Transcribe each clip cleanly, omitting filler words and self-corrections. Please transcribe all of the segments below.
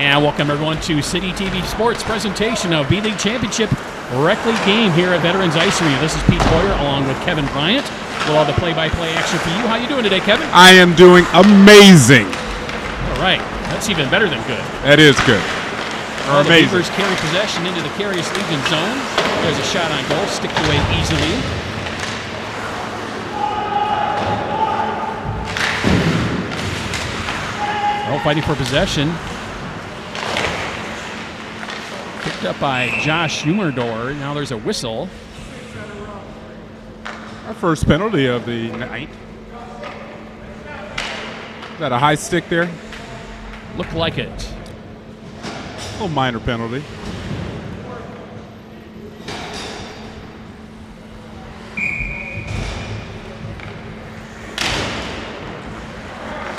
And welcome everyone to City TV Sports presentation of B-League Championship Rec League game here at Veterans Ice Arena. This is Pete Boyer along with Kevin Bryant. We'll have the play-by-play action for you. How you doing today, Kevin? I am doing amazing. All right. That's even better than good. That is good. The Beavers carry possession into the Carious Legion zone. There's a shot on goal, sticked away easily. Fighting for possession. Picked up by Josh Humerdor. Now there's a whistle. Our first penalty of the night. Is that a high stick there? Looked like it. A little minor penalty.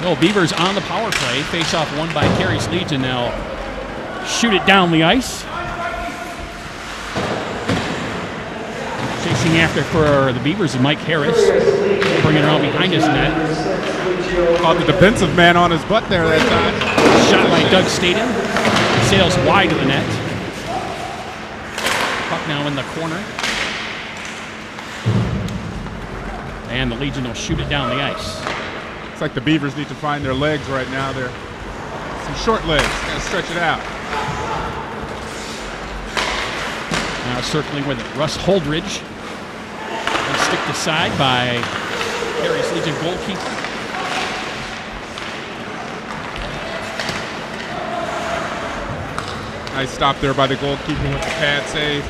No, Beavers on the power play. Face-off won by Carious Legion. Now shoot it down the ice. Chasing after for the Beavers is Mike Harris. Bringing it around behind his net. Caught the defensive man on his butt there that time. Shot by Doug Staten. Sails wide of the net. Puck now in the corner. And the Legion will shoot it down the ice. It's like the Beavers need to find their legs right now. They're some short legs. Got to stretch it out. Now circling with it, Russ Holdridge. And sticked aside by Carious Legion goalkeeper. Nice stop there by the goalkeeper with the pad save.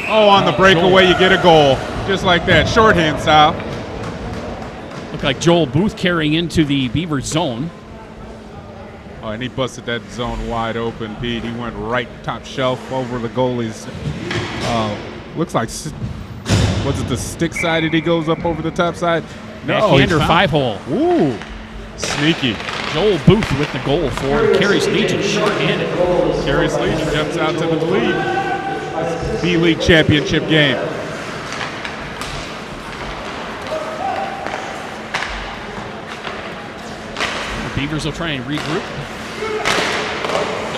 Oh, on the breakaway, you get a goal. Just like that, shorthand style. Looked like Joel Booth carrying into the Beavers zone. Oh, and he busted that zone wide open, Pete. He went right top shelf over the goalies. Looks like, was it the stick side that he goes up over the top side? No, backhander 5-hole. Ooh, sneaky. Joel Booth with the goal for Carious Legion, short-handed. Carious Legion jumps out to the lead. B-League championship game. The Beavers will try and regroup.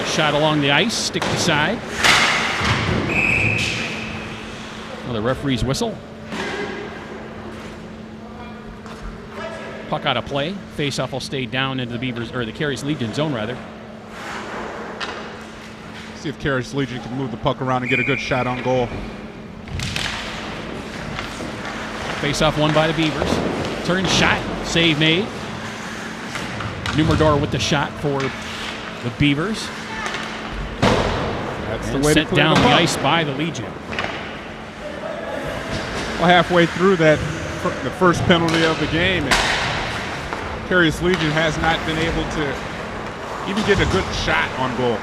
A shot along the ice, stick to side. Another referee's whistle. Puck out of play. Face-off will stay down into the Beavers, or the Carious Legion zone, rather. See if Carious Legion can move the puck around and get a good shot on goal. Face-off won by the Beavers. Turn shot, save made. Humerdor with the shot for the Beavers. That's the way sent to clear down the the ice by the Legion. Well, halfway through that, the first penalty of the game, and Carious Legion has not been able to even get a good shot on goal.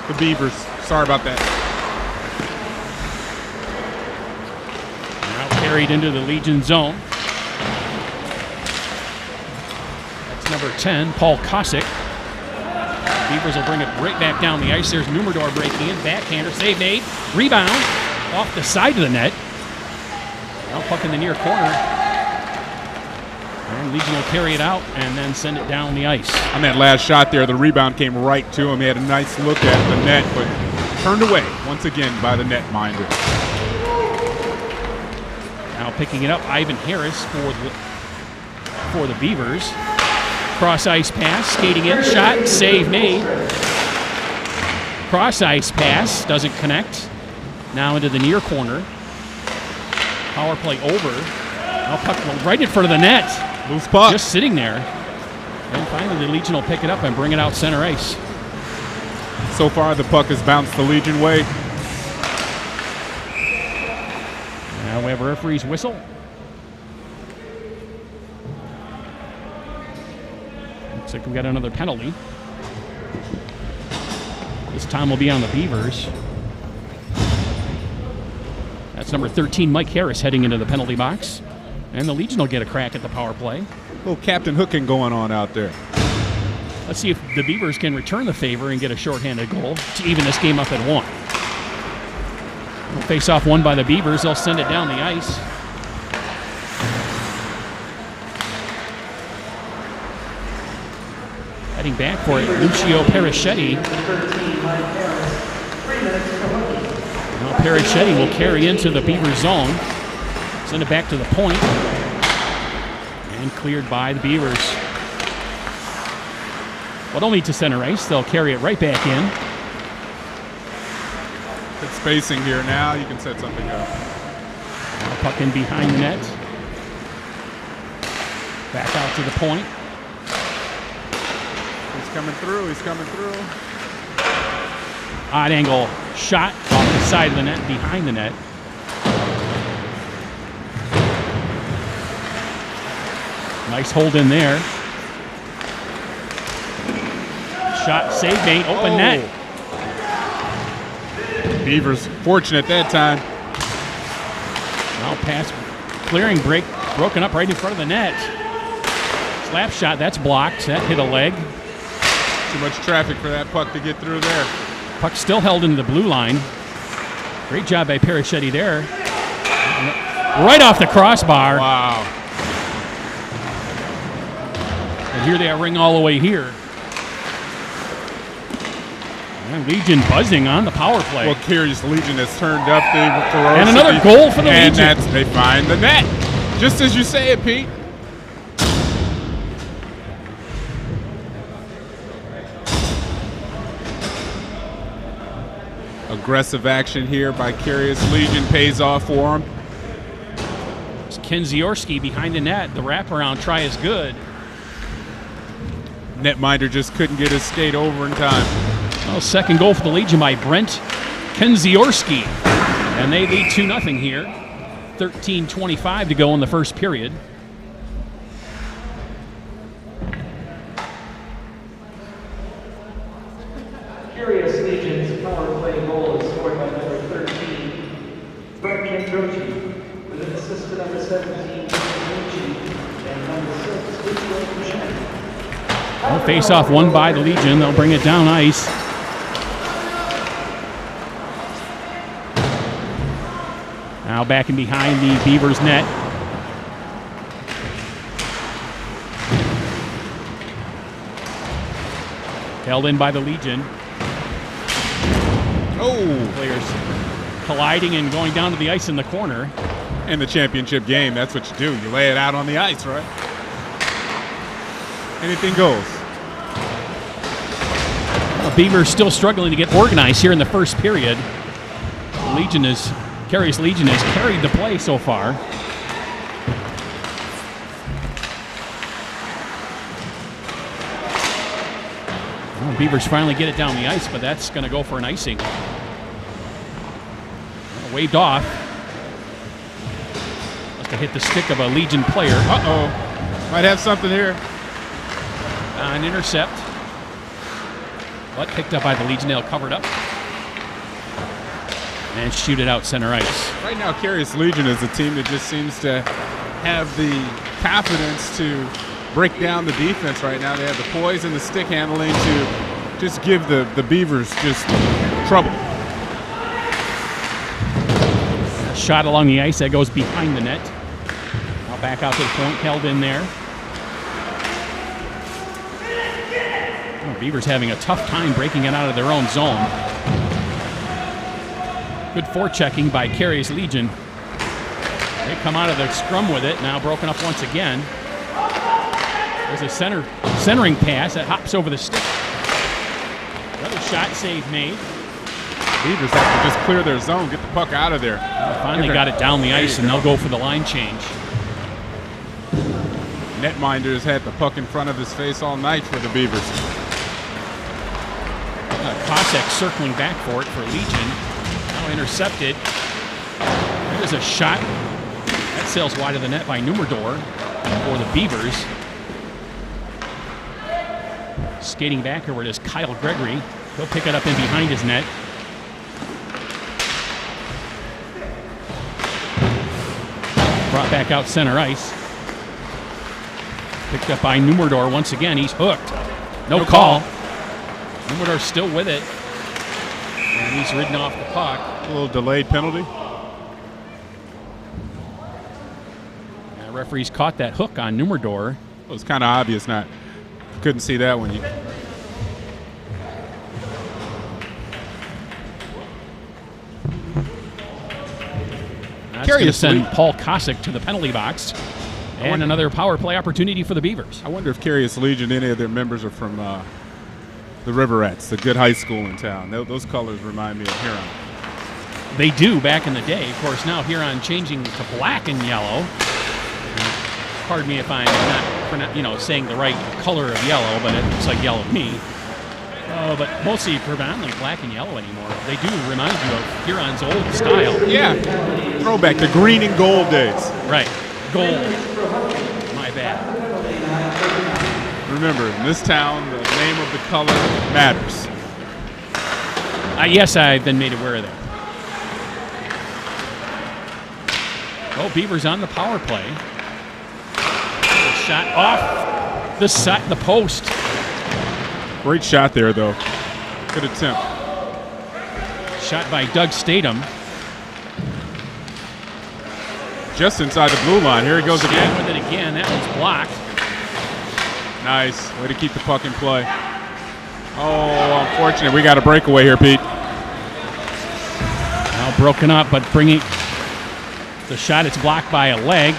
The Beavers, sorry about that. Now carried into the Legion zone. That's number 10, Paul Kosick. Beavers will bring it right back down the ice. There's Humerdor breaking in, backhander, save made, rebound off the side of the net. Now puck in the near corner. And Legion will carry it out and then send it down the ice. On that last shot there, the rebound came right to him. He had a nice look at the net, but turned away once again by the netminder. Now picking it up, Ivan Harris for the Beavers. Cross ice pass, skating in, shot, save made. Cross ice pass, doesn't connect. Now into the near corner. Power play over. Now puck right in front of the net. Loose puck. Just sitting there. And finally the Legion will pick it up and bring it out center ice. So far the puck has bounced the Legion way. Now we have a referee's whistle. Looks like we got another penalty. This time will be on the Beavers. That's number 13, Mike Harris, heading into the penalty box. And the Legion will get a crack at the power play. A little captain hooking going on out there. Let's see if the Beavers can return the favor and get a shorthanded goal to even this game up at 1. Face-off won by the Beavers. They'll send it down the ice. Heading back for it, Lucio Perischetti. Now Perischetti will carry into the Beaver zone. Send it back to the point. And cleared by the Beavers. Well, only to center ice. They'll carry it right back in. Good spacing here now. You can set something up. Now puck in behind the net. Back out to the point. He's coming through. He's coming through. Odd angle shot off the side of the net, behind the net. Nice hold in there. Shot save made, open net. Beavers fortunate that time. Now pass clearing break, broken up right in front of the net. Slap shot, that's blocked. That hit a leg. Too much traffic for that puck to get through there. Puck still held into the blue line. Great job by Perischetti there. Right off the crossbar. Wow. And here they are, ring all the way here. And Legion buzzing on the power play. Well, Carious Legion has turned up the ferocity. And another goal for the Legion. And they find the net. Just as you say it, Pete. Aggressive action here by Carious Legion pays off for him. It's Ken Ziorski behind the net. The wraparound try is good. Netminder just couldn't get his skate over in time. Well, second goal for the Legion by Brent Kenziorski. And they lead 2-0 here. 13:25 to go in the first period. Carious Legion's power play goal is scored by number 13, Brent Kendrochi, with an assist to number 17, Kendrochi, and number 6, Lucio Perischetti. Face off won by the Legion. They'll bring it down ice. Now back in behind the Beavers net. Held in by the Legion. Oh! Players colliding and going down to the ice in the corner. In the championship game, that's what you do. You lay it out on the ice, right? Anything goes. Beavers still struggling to get organized here in the first period. Carious Legion has carried the play so far. Well, Beavers finally get it down the ice, but that's going to go for an icing. Waved off. Must have hit the stick of a Legion player. Uh-oh. Might have something here. An intercept. But picked up by the Legion. They'll cover it up. And shoot it out center ice. Right now, Carious Legion is a team that just seems to have the confidence to break down the defense right now. They have the poise and the stick handling to just give the Beavers just trouble. A shot along the ice that goes behind the net. Now back out to the point, held in there. Oh, Beavers having a tough time breaking it out of their own zone. Good forechecking by Carious Legion. They come out of the scrum with it, now broken up once again. There's a centering pass that hops over the stick. Another shot save made. Beavers have to just clear their zone, get the puck out of there. Finally got it down the ice, and they'll go for the line change. Netminder's had the puck in front of his face all night for the Beavers. Cossack circling back for it for Legion. Now intercepted. There's a shot. That sails wide of the net by Numerdor for the Beavers. Skating back over is Kyle Gregory. He'll pick it up in behind his net. Brought back out center ice. Picked up by Numerdor once again. He's hooked. No call. Numerdor's still with it. And he's ridden off the puck. A little delayed penalty. And the referee's caught that hook on Numerdor. It was kind of obvious. Couldn't see that one. That's going to Carious send Legion. Paul Kosick to the penalty box. And another power play opportunity for the Beavers. I wonder if Carious Legion, any of their members are from the Riverettes, the good high school in town. Those colors remind me of Huron. They do back in the day. Of course, now Huron changing to black and yellow. Pardon me if I'm not saying the right color of yellow, but it looks like yellow to me. But mostly predominantly black and yellow anymore. They do remind you of Huron's old style. Yeah, throwback, the green and gold days. Right, gold. My bad. Remember, in this town, the name of the color matters. Yes, I've been made aware of that. Oh, Beavers on the power play. Shot off the post. Great shot there, though. Good attempt. Shot by Doug Statham. Just inside the blue line. Here he goes Stand again. with it again. That one's blocked. Nice. Way to keep the puck in play. Oh, unfortunate. We got a breakaway here, Pete. Now broken up, but bringing the shot. It's blocked by a leg.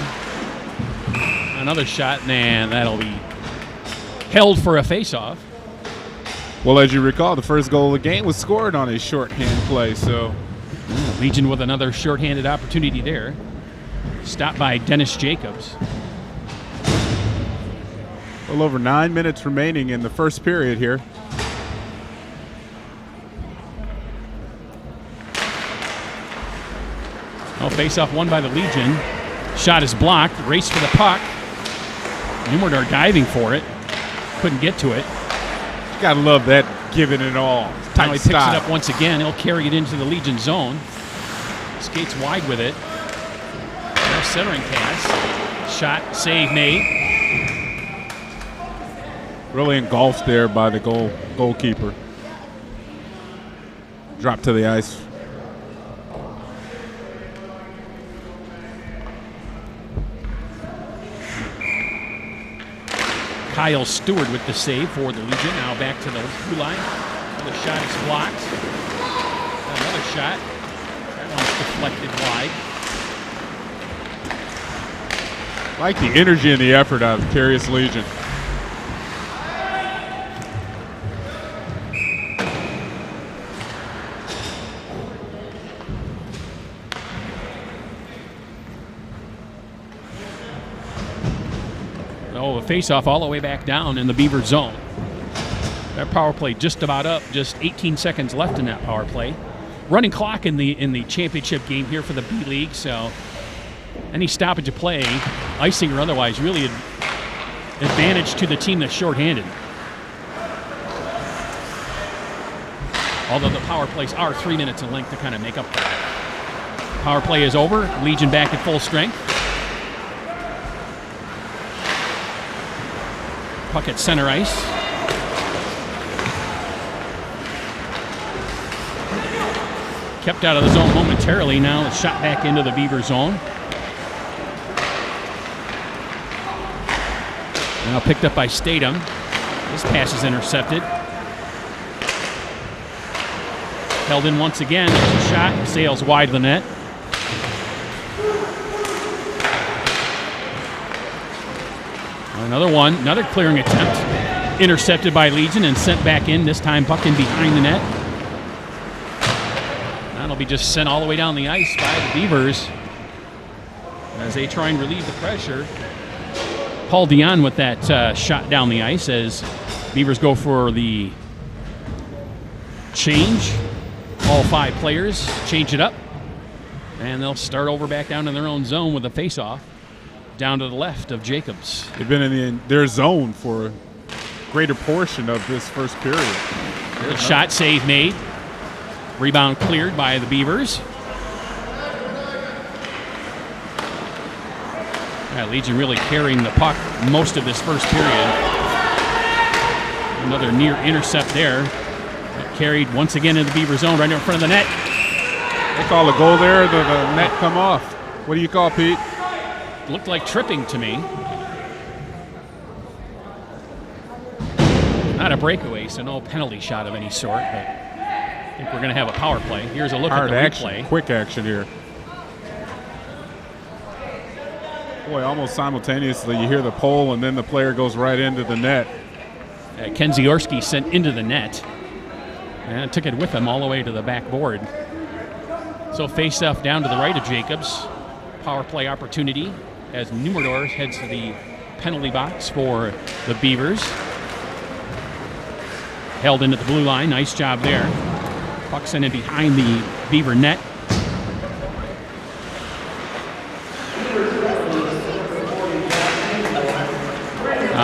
Another shot, and that'll be held for a faceoff. Well, as you recall, the first goal of the game was scored on a shorthand play, so. Legion with another shorthanded opportunity there. Stopped by Dennis Jacobs. A little over 9 minutes remaining in the first period here. Oh, face-off won by the Legion. Shot is blocked. Race for the puck. Numerdar diving for it. Couldn't get to it. Gotta love that, giving it all. Now he picks style. it up once again. He'll carry it into the Legion zone. Skates wide with it. No centering pass. Shot, save made. Really engulfed there by the goalkeeper. Drop to the ice. Kyle Stewart with the save for the Legion. Now back to the blue line. Another shot is blocked. Another shot. That one's deflected wide. Like the energy and the effort out of Carious Legion. Oh, a face-off all the way back down in the Beaver zone. That power play just about up. Just 18 seconds left in that power play. Running clock in the championship game here for the B League. So any stoppage of play, icing or otherwise, really advantage to the team that's shorthanded. Although the power plays are 3 minutes in length to kind of make up for that. Power play is over. Legion back at full strength. Puck at center ice. Kept out of the zone momentarily. Now it's shot back into the Beaver zone. Now picked up by Statham. This pass is intercepted. Held in once again. There's a shot. Sails wide of the net. Another one, another clearing attempt. Intercepted by Legion and sent back in, this time puck in behind the net. That'll be just sent all the way down the ice by the Beavers as they try and relieve the pressure. Paul Dion with that shot down the ice as Beavers go for the change. All 5 players change it up, and they'll start over back down in their own zone with a face-off. Down to the left of Jacobs. They've been in their zone for a greater portion of this first period. Good shot, save made. Rebound cleared by the Beavers. Yeah, Legion really carrying the puck most of this first period. Another near intercept there. Carried once again in the Beaver zone right in front of the net. They call a goal there, the net come off. What do you call, Pete? Looked like tripping to me. Not a breakaway, so no penalty shot of any sort, but I think we're going to have a power play. Here's a look Hard at the action, replay. quick action here. Boy, almost simultaneously, you hear the pole, and then the player goes right into the net. Ken Ziorski sent into the net and took it with him all the way to the backboard. So face-off down to the right of Jacobs. Power play opportunity as Nummerdor heads to the penalty box for the Beavers. Held into the blue line. Nice job there. Puck sent in behind the Beaver net.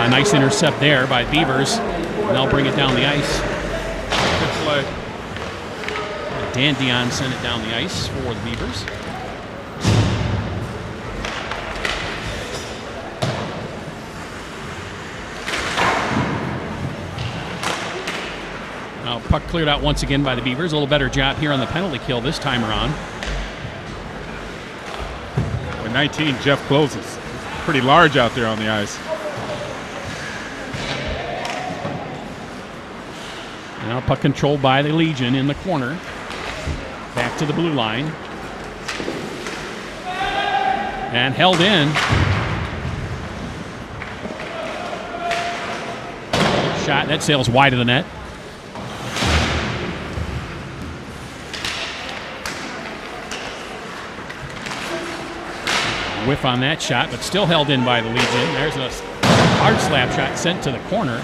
Nice intercept there by Beavers. And they'll bring it down the ice. Good play. Dan Dion sent it down the ice for the Beavers. Now puck cleared out once again by the Beavers. A little better job here on the penalty kill this time around. With 19, Jeff closes. Pretty large out there on the ice. Now puck controlled by the Legion in the corner. Back to the blue line. And held in. Shot, that sails wide of the net. Whiff on that shot, but still held in by the Legion. There's a hard slap shot sent to the corner.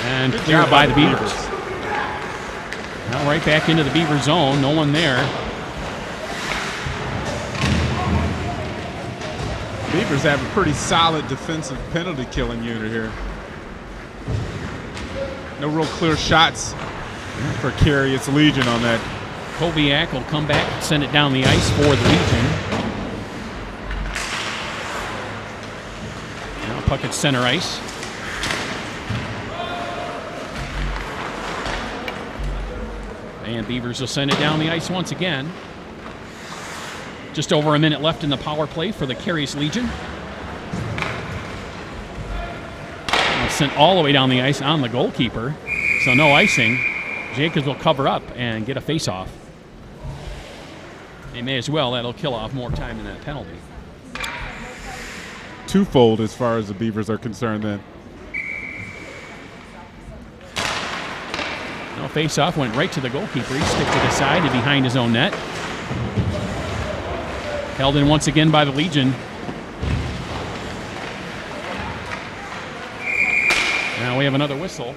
And cleared by the Beavers. Now right back into the Beaver zone. No one there. Beavers have a pretty solid defensive penalty killing unit here. No real clear shots for Carious Legion on that. Koviak will come back and send it down the ice for the Legion. Now puck at center ice. And Beavers will send it down the ice once again. Just over a minute left in the power play for the Carious Legion. And sent all the way down the ice on the goalkeeper. So no icing. Jacobs will cover up and get a face-off. They may as well. That'll kill off more time than that penalty. Twofold as far as the Beavers are concerned then. No face-off, went right to the goalkeeper. He stick to the side and behind his own net. Held in once again by the Legion. Now we have another whistle.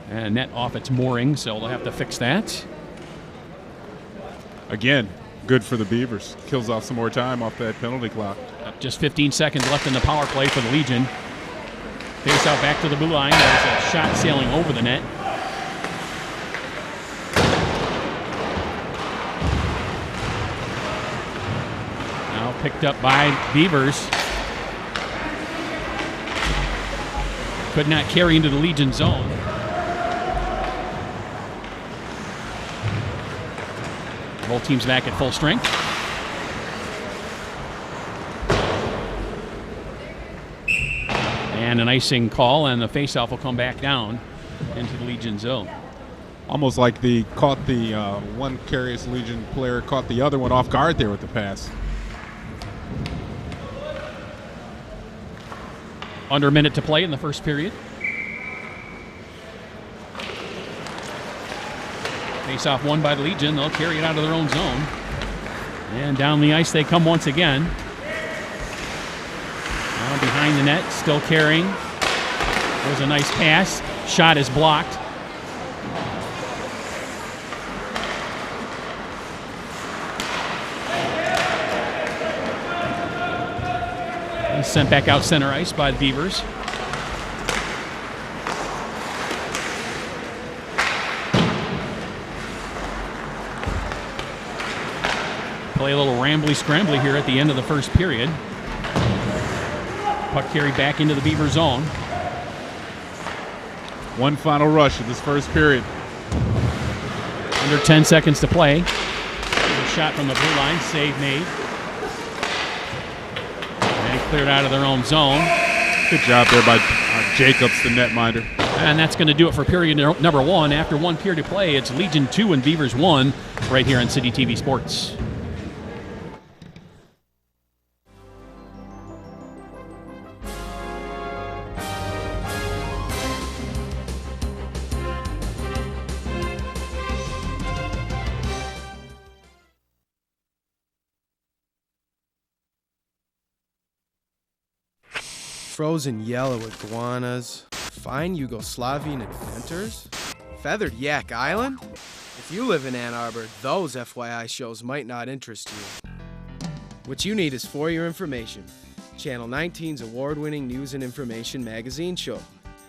And net off its mooring, so they'll have to fix that. Again, good for the Beavers. Kills off some more time off that penalty clock. Just 15 seconds left in the power play for the Legion. Face out back to the blue line. There's a shot sailing over the net. Now picked up by Beavers. Could not carry into the Legion zone. Both teams back at full strength. And an icing call, and the faceoff will come back down into the Legion zone. Almost like one Carious Legion player caught the other one off guard there with the pass. Under a minute to play in the first period. Face-off won by the Legion. They'll carry it out of their own zone. And down the ice they come once again. Now behind the net, still carrying. There's a nice pass. Shot is blocked. And sent back out center ice by the Beavers. Play a little rambly-scrambly here at the end of the first period. Puck carried back into the Beaver zone. One final rush of this first period. Under 10 seconds to play. A shot from the blue line, save made. And cleared out of their own zone. Good job there by Jacobs, the netminder. And that's going to do it for period number one. After one period of play, it's Legion 2 and Beavers 1 right here on City TV Sports. frozen yellow iguanas, fine Yugoslavian inventors, feathered Yak Island? If you live in Ann Arbor, those FYI shows might not interest you. What you need is For Your Information, Channel 19's award-winning news and information magazine show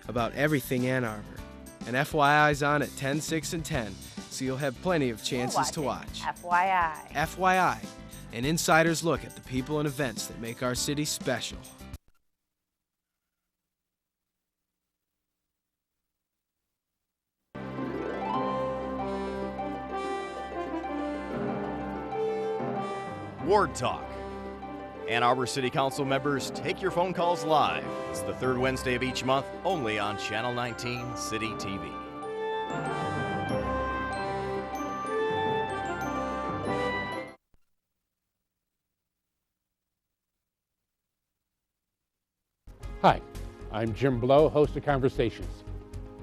about everything Ann Arbor. And FYI's on at 10, 6, and 10, so you'll have plenty of chances to watch. FYI. FYI, an insider's look at the people and events that make our city special. Ward Talk. Ann Arbor City Council members take your phone calls live. It's the third Wednesday of each month, only on Channel 19 City TV. Hi, I'm Jim Blow, host of Conversations.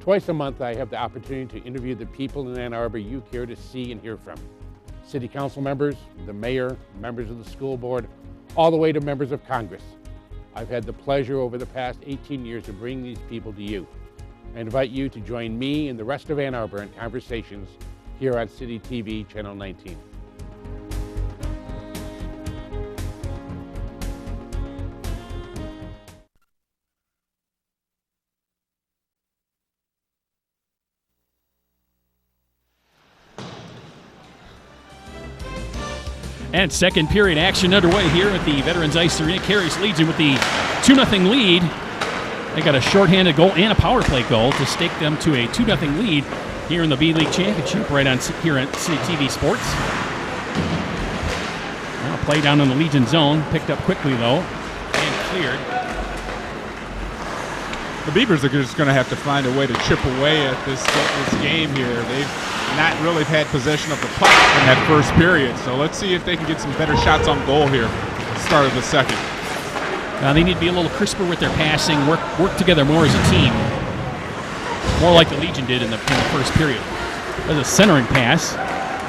Twice a month, I have the opportunity to interview the people in Ann Arbor you care to see and hear from. City council members, the mayor, members of the school board, all the way to members of Congress. I've had the pleasure over the past 18 years to bring these people to you. I invite you to join me and the rest of Ann Arbor in Conversations here on City TV Channel 19. And second period action underway here at the Veterans Ice Arena. Carious leads in with the 2-0 lead. They got a shorthanded goal and a power play goal to stake them to a 2-0 lead here in the B-League Championship right on here at City TV Sports. Now play down in the Legion zone. Picked up quickly, though, and cleared. The Beavers are just going to have to find a way to chip away at this game here. They've not really had possession of the puck in that first period, so let's see if they can get some better shots on goal here at the start of the second. They need to be a little crisper with their passing, work together more as a team. More like the Legion did in the first period. There's a centering pass,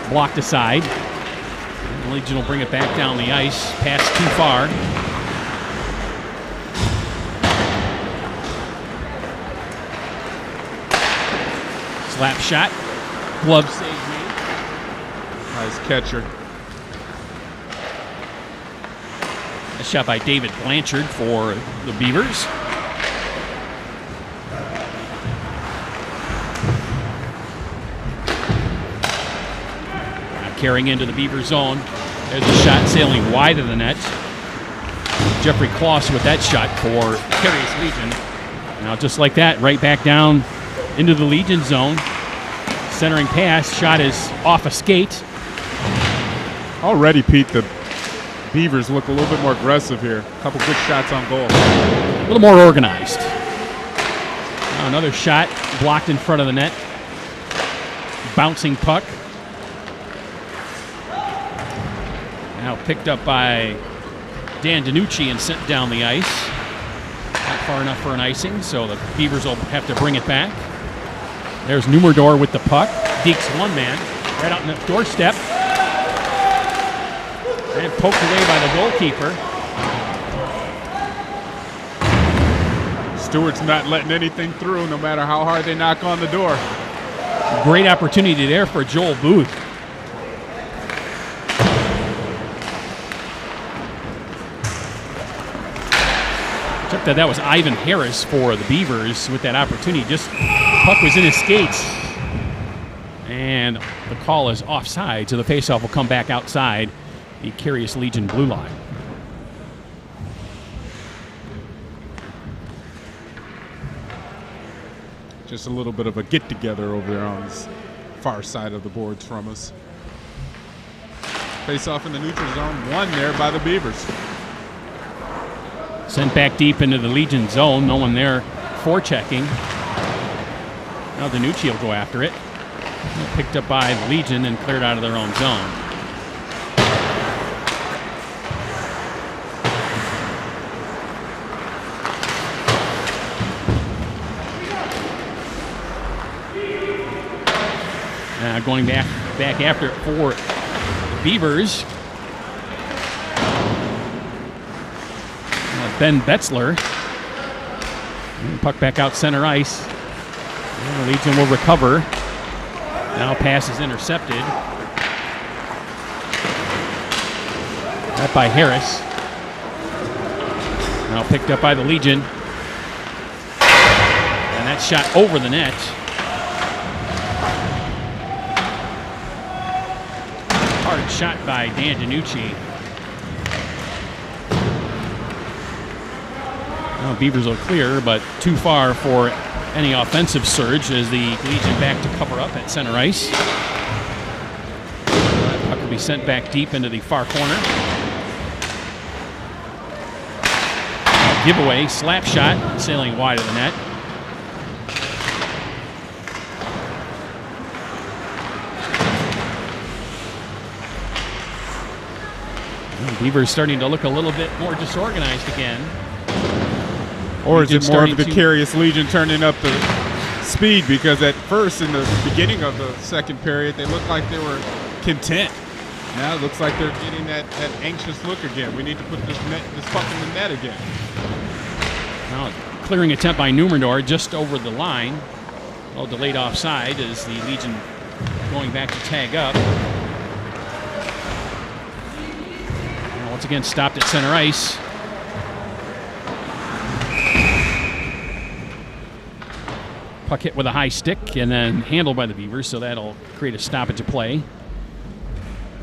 blocked aside. The Legion will bring it back down the ice, pass too far. Slap shot, glove save made. Nice catcher. A shot by David Blanchard for the Beavers. Now carrying into the Beaver zone. There's a shot sailing wide of the net. Jeffrey Kloss with that shot for Carious Legion. Now just like that, right back down into the Legion zone. Centering pass, shot is off a skate. Already, Pete, the Beavers look a little bit more aggressive here. A couple good shots on goal. A little more organized. Now another shot blocked in front of the net. Bouncing puck. Now picked up by Dan DiNucci and sent down the ice. Not far enough for an icing, so the Beavers will have to bring it back. There's Numerdor with the puck. Deeks one man right out on the doorstep. And poked away by the goalkeeper. Stewart's not letting anything through no matter how hard they knock on the door. Great opportunity there for Joel Booth. Check that was Ivan Harris for the Beavers with that opportunity. Just puck was in his skates. And the call is offside, so the faceoff will come back outside the Carious Legion blue line. Just a little bit of a get-together over there on this far side of the boards from us. Face-off in the neutral zone, won there by the Beavers. Sent back deep into the Legion zone, no one there forechecking. Now DiNucci will go after it. Picked up by the Legion and cleared out of their own zone. Going back after it for the Beavers. Ben Betzler And puck back out center ice. And the Legion will recover. Now pass is intercepted. That by Harris. Now picked up by the Legion. And that shot over the net. Hard shot by Dan DiNucci. Now Beavers will clear, but too far for any offensive surge as the Legion back to cover up at center ice. That puck will be sent back deep into the far corner. Giveaway, slap shot, sailing wide of the net. Beavers starting to look a little bit more disorganized again. Or is it more of the starting to- Carious Legion turning up the speed? Because at first, in the beginning of the second period, they looked like they were content. Now it looks like they're getting that anxious look again. We need to put this puck in the net again. Now, clearing attempt by Numenor just over the line. Well, delayed offside as the Legion going back to tag up. Now, once again, stopped at center ice. Puck hit with a high stick and then handled by the Beavers, so that'll create a stoppage of play.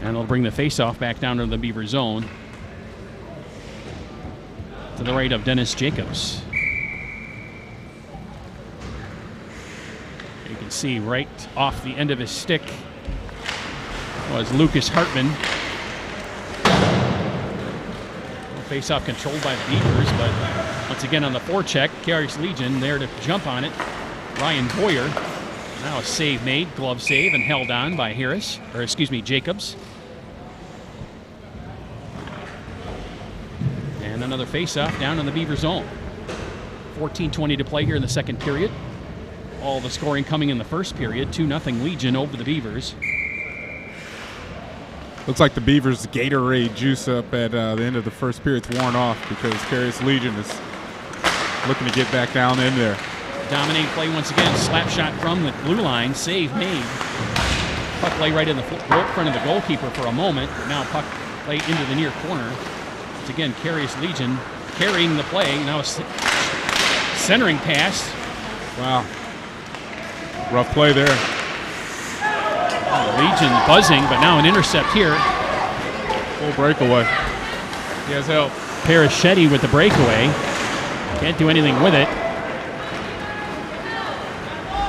And they'll bring the faceoff back down to the Beaver zone. To the right of Dennis Jacobs. You can see right off the end of his stick was Lucas Hartman. Face-off controlled by the Beavers, but once again on the forecheck, Carious Legion there to jump on it. Ryan Boyer. Now a save made, glove save, and held on by Jacobs. And another face-off down in the Beaver zone. 14:20 to play here in the second period. All the scoring coming in the first period. 2-0 Legion over the Beavers. Looks like the Beavers' Gatorade juice up at the end of the first period's worn off because Carious Legion is looking to get back down in there. Dominating play once again. Slap shot from the blue line. Save made. Puck lay right in the front of the goalkeeper for a moment. Now puck lay into the near corner. Once again, Carious Legion carrying the play. Now a centering pass. Wow. Rough play there. Legion buzzing, but now an intercept here. Full breakaway. He has help. Paraschetti with the breakaway. Can't do anything with it.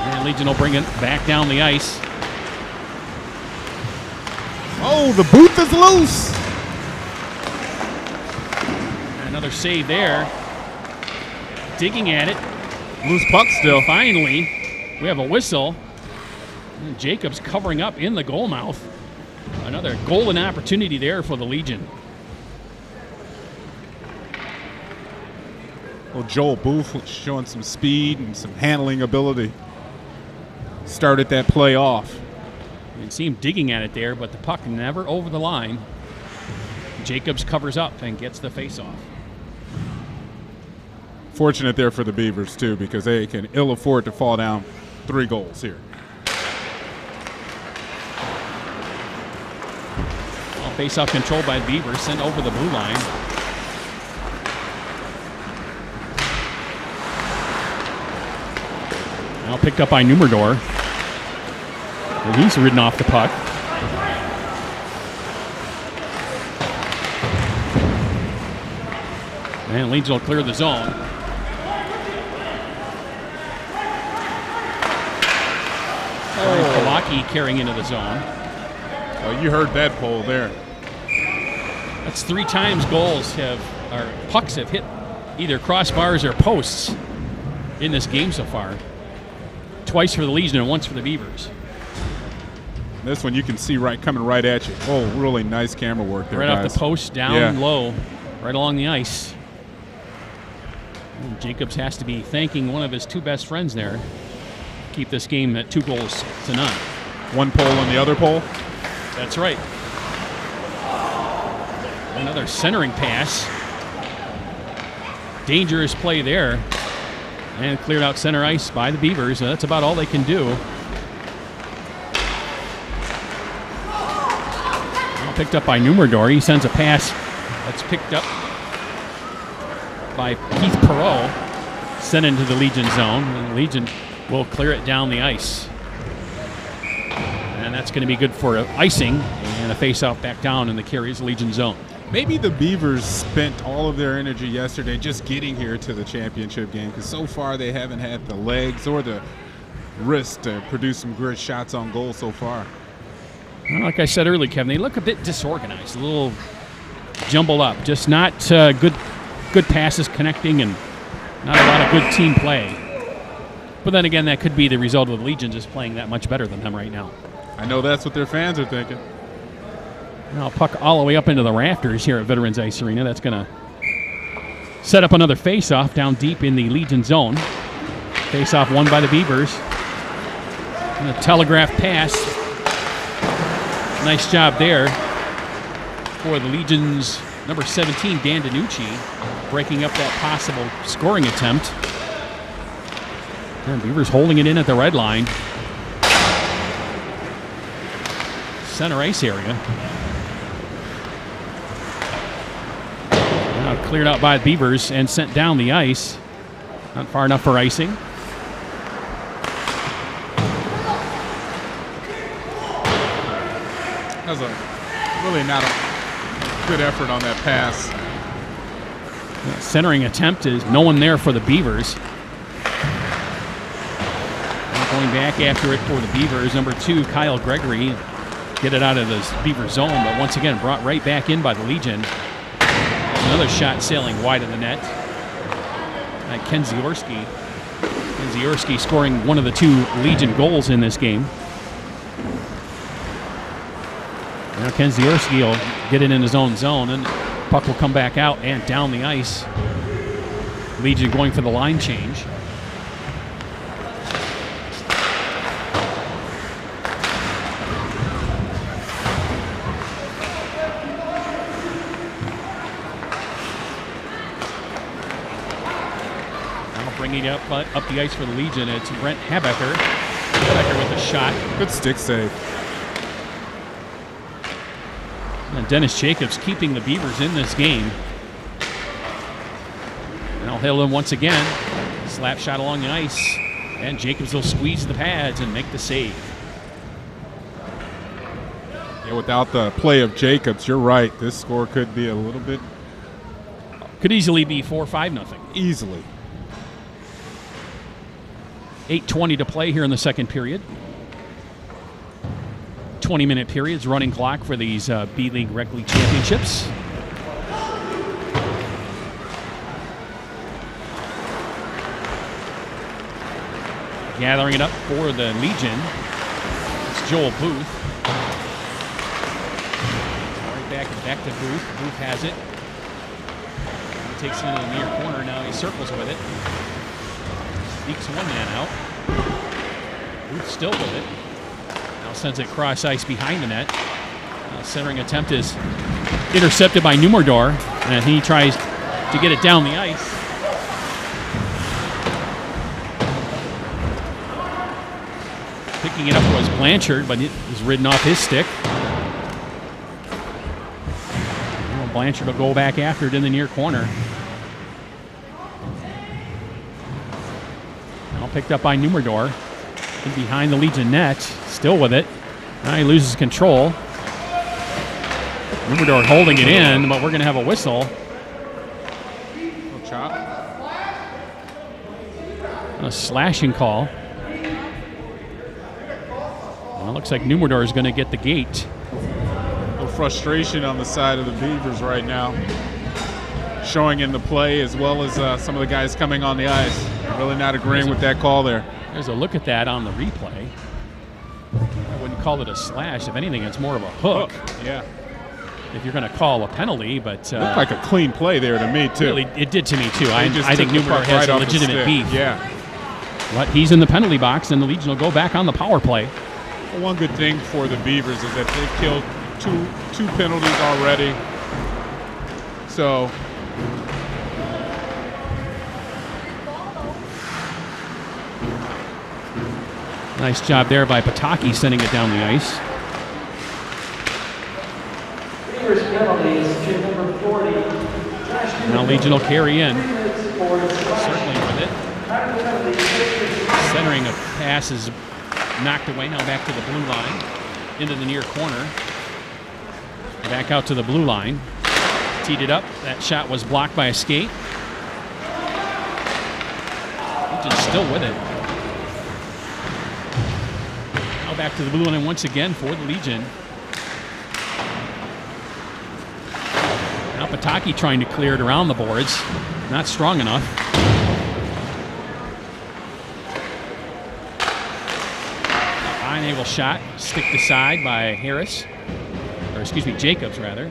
And Legion will bring it back down the ice. Oh, the booth is loose. Another save there. Digging at it. Loose puck still. Finally, we have a whistle. And Jacobs covering up in the goal mouth. Another golden opportunity there for the Legion. Well, Joel Booth showing some speed and some handling ability. Started that play off. You can see him digging at it there, but the puck never over the line. Jacobs covers up and gets the faceoff. Fortunate there for the Beavers, too, because they can ill afford to fall down 3 goals here. Face-off controlled by Beavers, sent over the blue line. Now picked up by Numenor. He's ridden off the puck. And Legion will clear the zone. Kawaki carrying into the zone. Oh, you heard that pole there. That's 3 times pucks have hit either crossbars or posts in this game so far. Twice for the Legion and once for the Beavers. This one you can see coming right at you. Oh, really nice camera work there, right guys. off the post, down low, right along the ice. And Jacobs has to be thanking one of his 2 best friends there. Keep this game at 2-0. One pole on the other pole. That's right. Another centering pass. Dangerous play there. And cleared out center ice by the Beavers. That's about all they can do. Well, picked up by Numerdor. He sends a pass that's picked up by Keith Perot. Sent into the Legion zone. And the Legion will clear it down the ice. And that's going to be good for icing and a face-off back down in the Carious Legion zone. Maybe the Beavers spent all of their energy yesterday just getting here to the championship game, because so far they haven't had the legs or the wrist to produce some great shots on goal so far. Well, like I said earlier, Kevin, they look a bit disorganized, a little jumbled up. Just not good passes connecting and not a lot of good team play. But then again, that could be the result of the Legion just playing that much better than them right now. I know that's what their fans are thinking. Now puck all the way up into the rafters here at Veterans Ice Arena. That's going to set up another face-off down deep in the Legion zone. Face-off won by the Beavers. And a telegraph pass. Nice job there for the Legion's number 17, Dan DiNucci, breaking up that possible scoring attempt. And Beavers holding it in at the red line. Center ice area. Now cleared out by the Beavers and sent down the ice. Not far enough for icing. That was really not a good effort on that pass. Centering attempt is no one there for the Beavers. And going back after it for the Beavers, number 2, Kyle Gregory. Get it out of the Beaver zone, but once again brought right back in by the Legion. Another shot sailing wide of the net. Ken Ziorski. Ken Ziorski scoring one of the 2 Legion goals in this game. Now Ken Ziorski will get it in his own zone, and puck will come back out and down the ice. Legion going for the line change. Bringing up the ice for the Legion, it's Brent Habecker. Habecker with a shot. Good stick save. And Dennis Jacobs keeping the Beavers in this game. Now Hillen once again. Slap shot along the ice. And Jacobs will squeeze the pads and make the save. Yeah, without the play of Jacobs, you're right. This score could be a little bit... Could easily be 4-5-0. Easily. 8:20 to play here in the second period. 20-minute periods, running clock for these B-League Rec League Championships. Gathering it up for the Legion. It's Joel Booth. Right back to Booth. Booth has it. He takes it into the near corner. Now he circles with it. Sneaks one man out. Booth still with it. Now sends it cross ice behind the net. Centering attempt is intercepted by Numerdor, and he tries to get it down the ice. Picking it up was Blanchard, but it was ridden off his stick. Blanchard will go back after it in the near corner. Picked up by Numerdor. And behind the Legion net. Still with it. Now he loses control. Numerdor holding it in, but we're going to have a whistle. Chop. A slashing call. Well, it looks like Numerdor is going to get the gate. A little frustration on the side of the Beavers right now. Showing in the play as well as some of the guys coming on the ice. Really not agreeing with that call there. There's a look at that on the replay. I wouldn't call it a slash. If anything, it's more of a hook. Yeah. If you're going to call a penalty, but looked like a clean play there to me too. Really, it did to me too. I think took the Numerdor puck has right a off the legitimate stick. beef. Yeah. But he's in the penalty box, and the Legion will go back on the power play. Well, one good thing for the Beavers is that they've killed two penalties already. So Nice job there by Pataki sending it down the ice. Beavers penalties to number 40. Now Legion will carry in. Certainly with it. Centering a pass is knocked away. Now back to the blue line. Into the near corner. Back out to the blue line. Teed it up. That shot was blocked by a skate. Legion's still with it. Now back to the blue line once again for the Legion. Now Pataki trying to clear it around the boards. Not strong enough. Fine angle shot. Sticked aside by Harris. Or excuse me, Jacobs rather.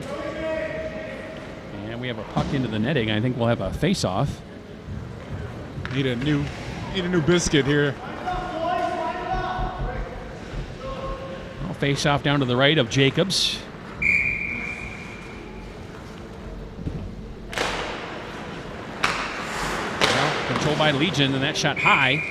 And we have a puck into the netting. I think we'll have a face-off. Need a new biscuit here. Well, face-off down to the right of Jacobs. Well, controlled by Legion, and that shot high.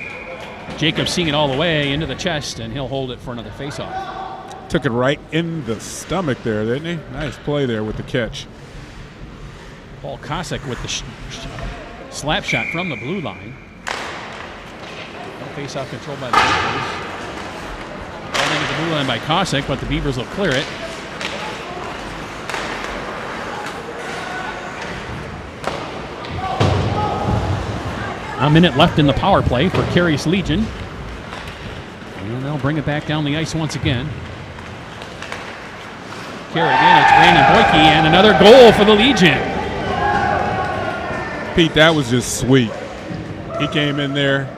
Jacobs seeing it all the way into the chest, and he'll hold it for another face-off. Took it right in the stomach there, didn't he? Nice play there with the catch. Paul Kosick with the slap shot from the blue line. Face-off controlled by the Beavers. Ball into the blue line by Kosick, but the Beavers will clear it. A minute left in the power play for Carious Legion. And they'll bring it back down the ice once again. Carried in, it's Brandon Boyke, and another goal for the Legion. Pete, that was just sweet. He came in there,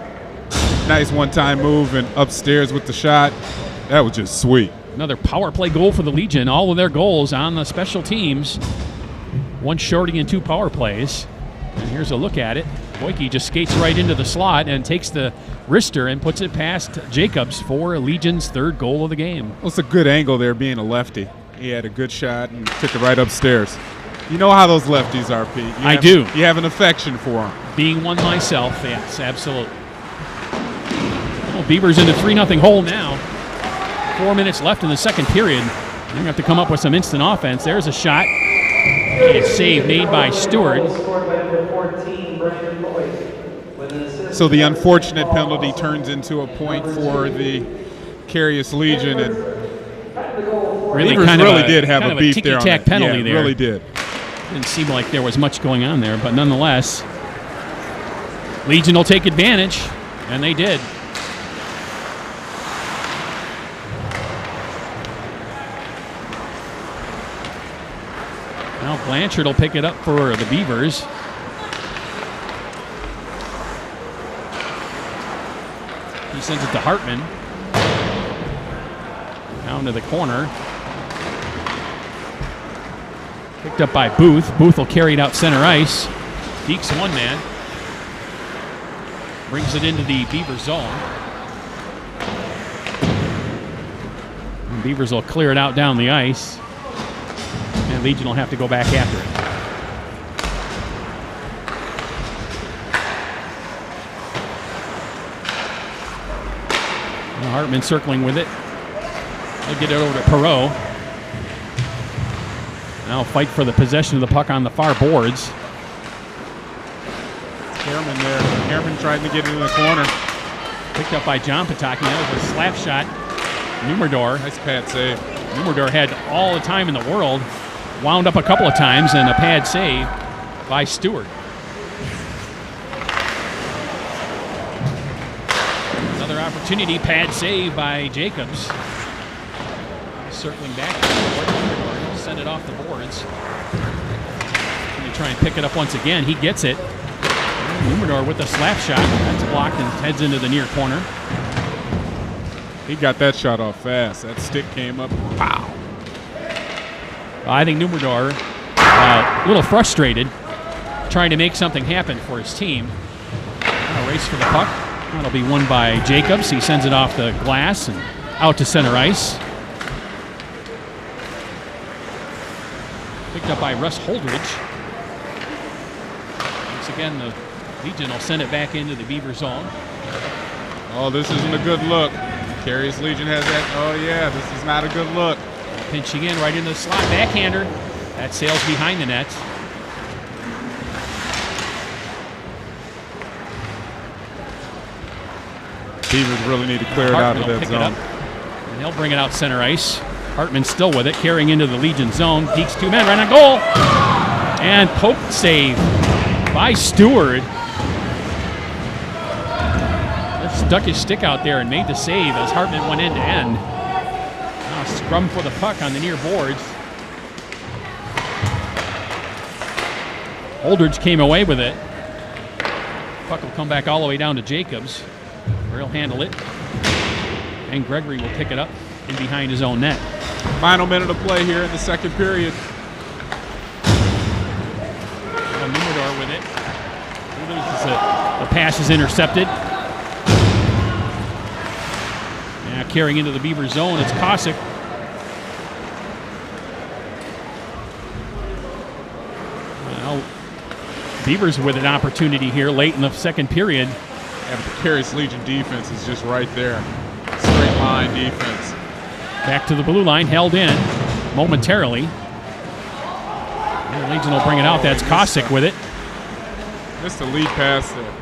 nice one-time move, and upstairs with the shot. That was just sweet. Another power play goal for the Legion. All of their goals on the special teams. One shorty and two power plays. And here's a look at it. Boyke just skates right into the slot and takes the wrister and puts it past Jacobs for Legion's third goal of the game. Well, it's a good angle there being a lefty. He had a good shot and took it right upstairs. You know how those lefties are, Pete. I do. You have an affection for them. Being one myself, yes, absolutely. Well, Beavers in a 3-0 hole now. 4 minutes left in the second period. They're going to have to come up with some instant offense. There's a shot. And it's saved made by Stewart. So the unfortunate penalty turns into a point for the Carious Legion, and Beavers really did have a beef there on ticky-tack that. penalty there. Really did. Didn't seem like there was much going on there, but nonetheless, Legion will take advantage, and they did. Now Blanchard will pick it up for the Beavers. He sends it to Hartman. Down to the corner. Picked up by Booth. Booth will carry it out center ice. Deeks one man. Brings it into the Beaver zone. And Beavers will clear it out down the ice. And Legion will have to go back after it. Now Hartman circling with it. They'll get it over to Perot. Now fight for the possession of the puck on the far boards. Harriman there. Harriman tried to get into the corner. Picked up by John Pataki. That was a slap shot. Numerdor. Nice pad save. Numerdor had all the time in the world. Wound up a couple of times, and a pad save by Stewart. Another opportunity, pad save by Jacobs. Circling back to the board. Numerdor send it off the boards. Going to try and pick it up once again. He gets it. Numerdor with the slap shot. That's blocked and heads into the near corner. He got that shot off fast. That stick came up. Pow! I think Numerdor, a little frustrated, trying to make something happen for his team. A race for the puck. That'll be won by Jacobs. He sends it off the glass and out to center ice. Picked up by Russ Holdridge. Once again, the Legion will send it back into the Beaver zone. Oh, this isn't a good look. Carious Legion has that. Oh, yeah, this is not a good look. Pinching in right into the slot. Backhander. That sails behind the net. Beavers really need to clear it out of that pick zone. It up, and they'll bring it out center ice. Hartman still with it, carrying into the Legion zone. Peaks 2 men, right on goal. And poke save by Stewart. Just stuck his stick out there and made the save as Hartman went end to end. Now scrum for the puck on the near boards. Holdridge came away with it. Puck will come back all the way down to Jacobs. He'll handle it. And Gregory will pick it up in behind his own net. Final minute of play here in the second period. Numador with it. The pass is intercepted. Now carrying into the Beaver zone, it's Cosick. Well, Beavers with an opportunity here late in the second period. Yeah, but the Carious Legion defense is just right there. Straight line defense. Back to the blue line, held in momentarily. And Legion will bring it out. That's Cosick with it. Missed the lead pass there.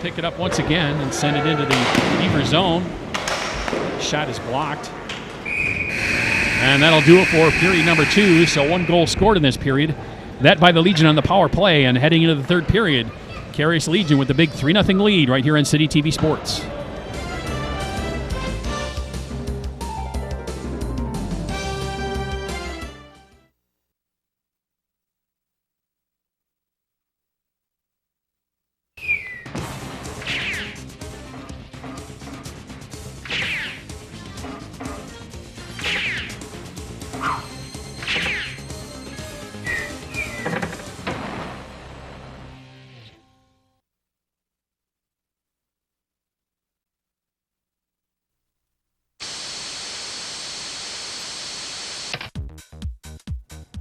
Pick it up once again and send it into the Beaver zone. Shot is blocked. And that'll do it for period number 2. So 1 goal scored in this period. That by the Legion on the power play. And heading into the third period, Carious Legion with the big 3-0 lead right here on City TV Sports.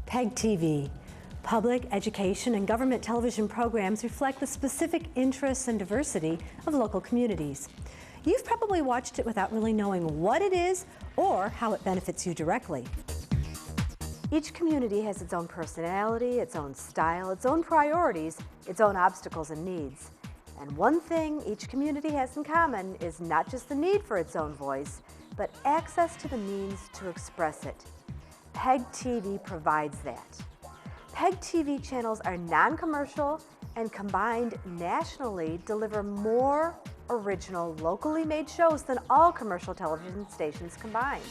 PEG TV. Public, education, and government television programs reflect the specific interests and diversity of local communities. You've probably watched it without really knowing what it is or how it benefits you directly. Each community has its own personality, its own style, its own priorities, its own obstacles and needs. And one thing each community has in common is not just the need for its own voice, but access to the means to express it. PEG TV provides that. PEG TV channels are non-commercial and combined nationally deliver more original, locally made shows than all commercial television stations combined.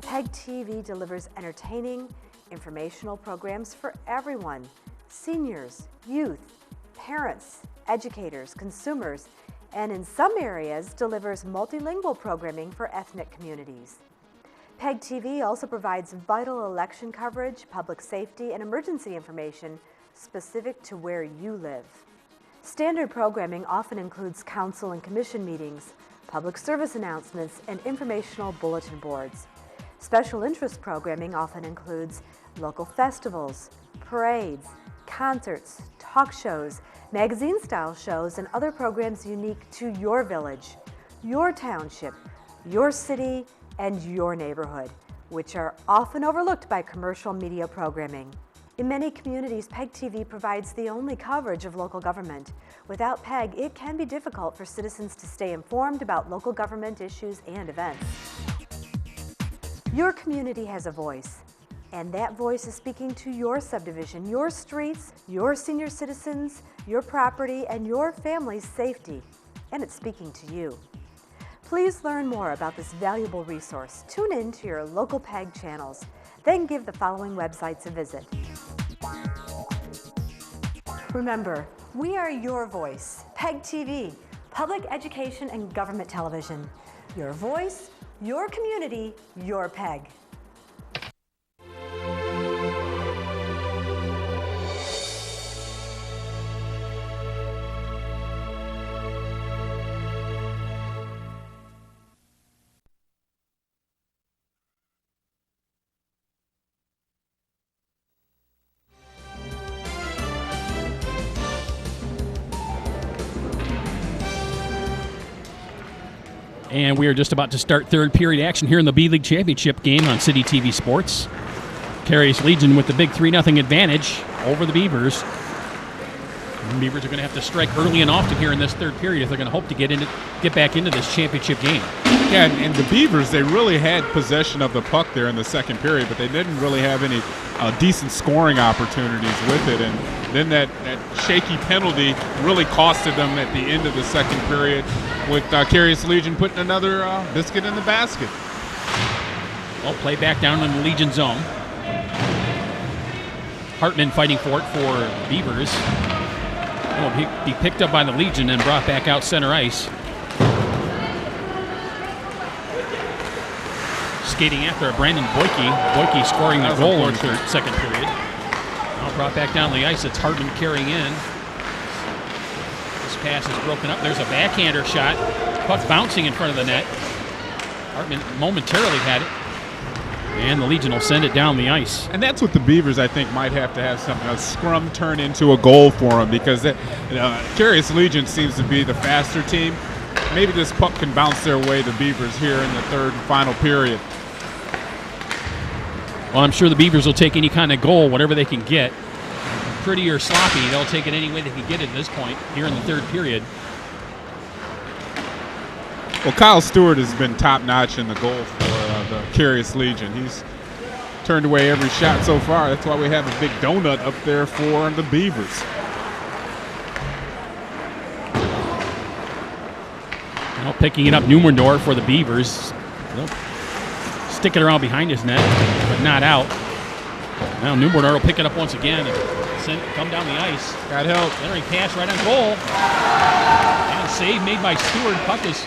PEG TV delivers entertaining, informational programs for everyone: seniors, youth, parents, educators, consumers, and in some areas delivers multilingual programming for ethnic communities. PEG TV also provides vital election coverage, public safety, and emergency information specific to where you live. Standard programming often includes council and commission meetings, public service announcements, and informational bulletin boards. Special interest programming often includes local festivals, parades, concerts, talk shows, magazine-style shows, and other programs unique to your village, your township, your city, and your neighborhood, which are often overlooked by commercial media programming. In many communities, PEG TV provides the only coverage of local government. Without PEG, it can be difficult for citizens to stay informed about local government issues and events. Your community has a voice, and that voice is speaking to your subdivision, your streets, your senior citizens, your property, and your family's safety, and it's speaking to you. Please learn more about this valuable resource. Tune in to your local PEG channels, then give the following websites a visit. Remember, we are your voice. PEG TV, public education and government television. Your voice, your community, your PEG. And we are just about to start third period action here in the B-League Championship game on City TV Sports. Carious Legion with the big 3-0 advantage over the Beavers. The Beavers are going to have to strike early and often here in this third period if they're going to hope to get back into this championship game. Yeah, and the Beavers, they really had possession of the puck there in the second period, but they didn't really have any decent scoring opportunities with it. And then that shaky penalty really costed them at the end of the second period, with Carious Legion putting another biscuit in the basket. Well, play back down in the Legion zone. Hartman fighting for it for Beavers. Will be picked up by the Legion and brought back out center ice. Skating after Brandon Boyke. Boyke scoring the goal in the second period. Now brought back down the ice. It's Hartman carrying in. This pass is broken up. There's a backhander shot. Puck bouncing in front of the net. Hartman momentarily had it. And the Legion will send it down the ice. And that's what the Beavers, I think, might have to have something, a scrum turn into a goal for them, because Carious Legion seems to be the faster team. Maybe this puck can bounce their way, the Beavers, here in the third and final period. Well, I'm sure the Beavers will take any kind of goal, whatever they can get. Pretty or sloppy, they'll take it any way they can get it at this point, here in the third period. Well, Kyle Stewart has been top-notch in the goal for the Carious Legion. He's turned away every shot so far. That's why we have a big donut up there for the Beavers. Now picking it up Numerdor for the Beavers. They'll stick it around behind his net, but not out. Now Numerdor will pick it up once again and come down the ice. Got help. Entering pass right on goal. And save made by Stewart. Puck is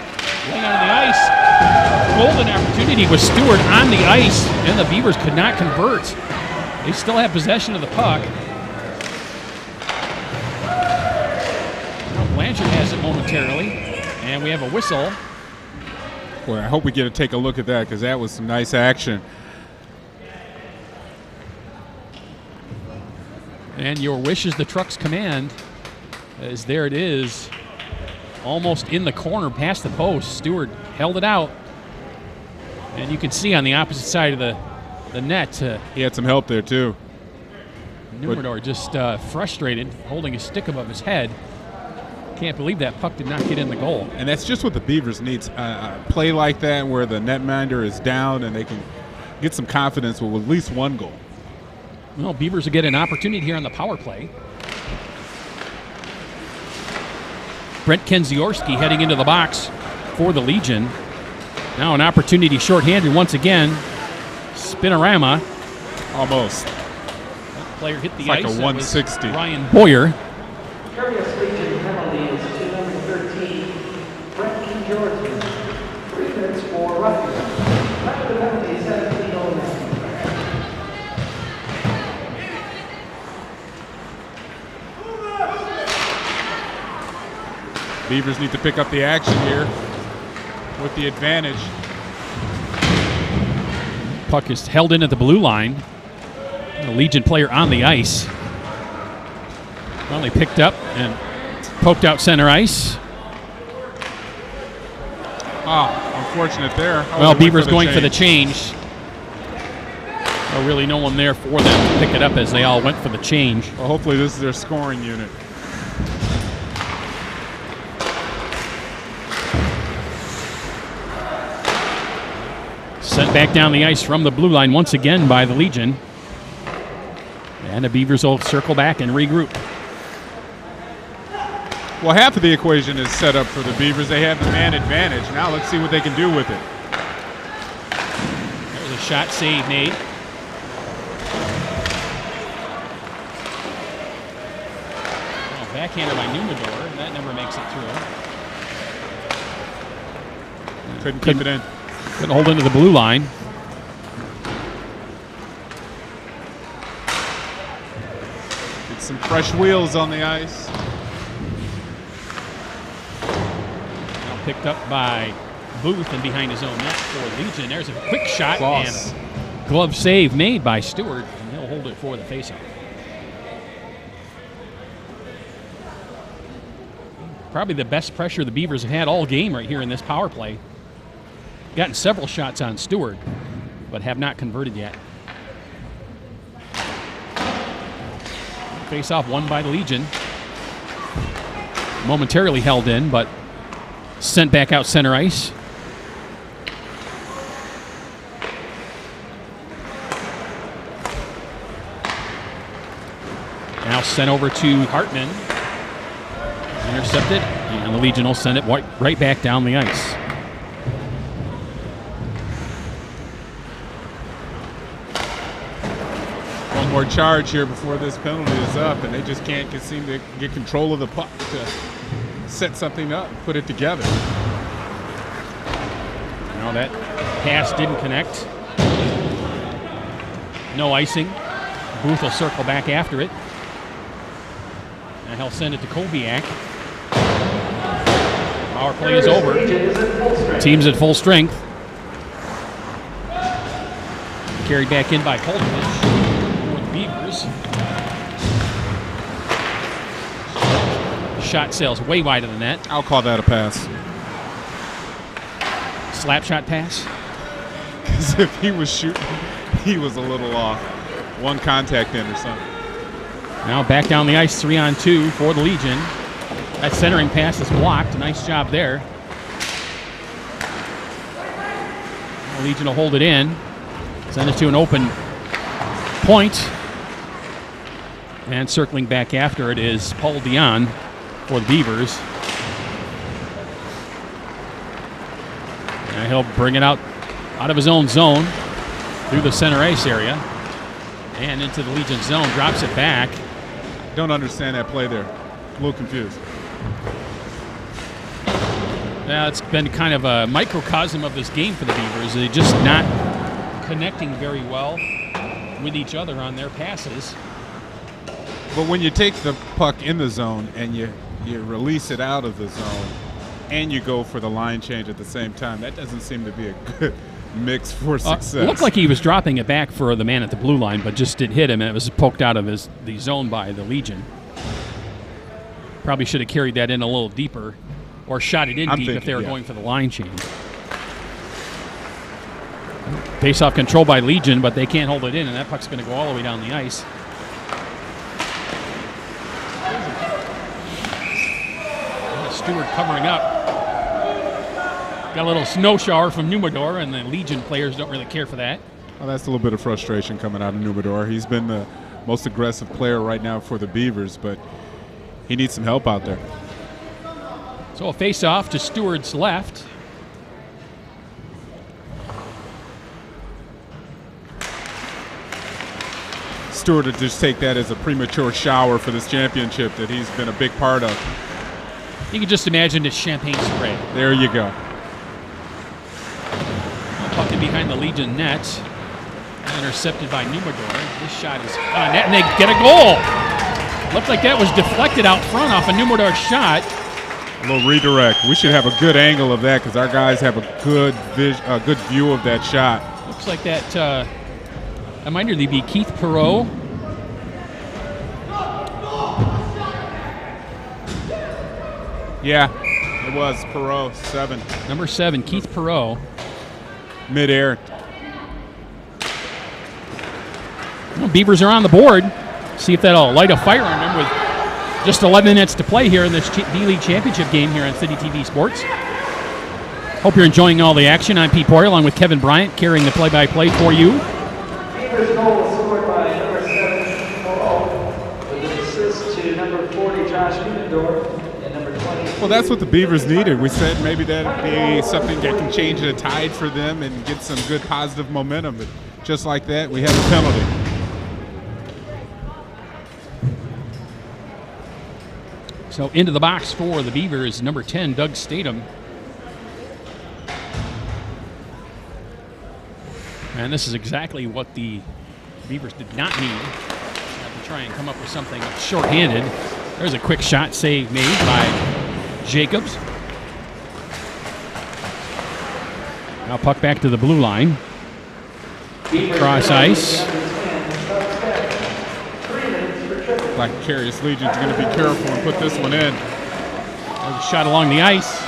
laying on the ice. Golden opportunity with Stewart on the ice, and the Beavers could not convert. They still have possession of the puck. Now Blanchard has it momentarily, and we have a whistle. Boy, I hope we get to take a look at that, because that was some nice action. And your wish is the Truck's command, as there it is. Almost in the corner, past the post. Stewart held it out. And you can see on the opposite side of the net. He had some help there, too. Numerdor just frustrated, holding his stick above his head. Can't believe that puck did not get in the goal. And that's just what the Beavers need. Play like that where the netminder is down and they can get some confidence with at least one goal. Well, Beavers will get an opportunity here on the power play. Brent Kenziorski heading into the box for the Legion. Now an opportunity shorthanded once again. Spinorama. Almost. That player hit the like ice. A 160. Ryan Boyer. Carious Legion penalty is to number 13, Brent Kenziorski. 3 minutes for roughing. After the penalty, 17-0. Beavers need to pick up the action here with the advantage. Puck is held in at the blue line. The Legion player on the ice. Finally picked up and poked out center ice. Unfortunate there. Well, Beavers going for the change. Well, really no one there for them to pick it up as they all went for the change. Well, hopefully this is their scoring unit. Sent back down the ice from the blue line once again by the Legion. And the Beavers will circle back and regroup. Well, half of the equation is set up for the Beavers. They have the man advantage. Now let's see what they can do with it. There's a shot save made. Oh, backhander by Numerdor. That never makes it through. Couldn't keep it in. Couldn't hold into the blue line. Get some fresh wheels on the ice. Now picked up by Booth and behind his own net for Legion. There's a quick shot Close. and a glove save made by Stewart, and he'll hold it for the faceoff. Probably the best pressure the Beavers have had all game right here in this power play. gotten several shots on Stewart, but have not converted yet. Face-off won by the Legion. Momentarily held in, but sent back out center ice. Now sent over to Hartman. Intercepted, and the Legion will send it right back down the ice. One more charge here before this penalty is up, and they just can't seem to get control of the puck to set something up, put it together. Now that pass didn't connect. No icing. Booth will circle back after it. And he'll send it to Kobiak. Power play is over. Team's at full strength. Carried back in by Koltovich for the Beavers. Shot sails way wide of the net. I'll call that a pass. Slap shot pass. As if he was shooting, he was a little off. One contact in or something. Now back down the ice, 3-on-2 for the Legion. That centering pass is blocked. Nice job there. The Legion will hold it in. Send it to an open point. And circling back after it is Paul Dion for the Beavers. And he'll bring it out of his own zone through the center ice area and into the Legion zone. Drops it back. Don't understand that play there. A little confused. Now it's been kind of a microcosm of this game for the Beavers. They're just not connecting very well with each other on their passes. But when you take the puck in the zone and you release it out of the zone and you go for the line change at the same time, that doesn't seem to be a good mix for success. It looked like he was dropping it back for the man at the blue line, but just didn't hit him, and it was poked out of the zone by the Legion. Probably should have carried that in a little deeper or shot it in deep if they were going for the line change. Face-off control by Legion, but they can't hold it in, and that puck's going to go all the way down the ice. Stewart covering up. Got a little snow shower from Numidor, and the Legion players don't really care for that. Well, that's a little bit of frustration coming out of Numidor. He's been the most aggressive player right now for the Beavers, but he needs some help out there. So a face-off to Stewart's left. Stewart would just take that as a premature shower for this championship that he's been a big part of. You can just imagine it's champagne spray. There you go. Puck in behind the Legion net. Intercepted by Numidor. This shot is on net, and they get a goal. Looked like that was deflected out front off a Numidor shot. A little redirect. We should have a good angle of that because our guys have a good view of that shot. Looks like that might really be Keith Perreault. Yeah, it was Perreault, 7. Number 7, Keith Perreault. Mid-air. Well, Beavers are on the board. See if that'll light a fire on them with just 11 minutes to play here in this D-League Championship game here on City TV Sports. Hope you're enjoying all the action. I'm Pete Poirier along with Kevin Bryant carrying the play-by-play for you. Beavers goal was scored by number 7, Perreault, with an assist to number 40, Josh Numidor. Well, that's what the Beavers needed. We said maybe that'd be something that can change the tide for them and get some good positive momentum. But just like that, we have a penalty. So into the box for the Beavers, number 10, Doug Statham. And this is exactly what the Beavers did not need. Have to try and come up with something shorthanded. There's a quick shot save made by Jacobs. Now puck back to the blue line. Cross ice. Like Carious Legion's going to be careful and put this one in. There's a shot along the ice.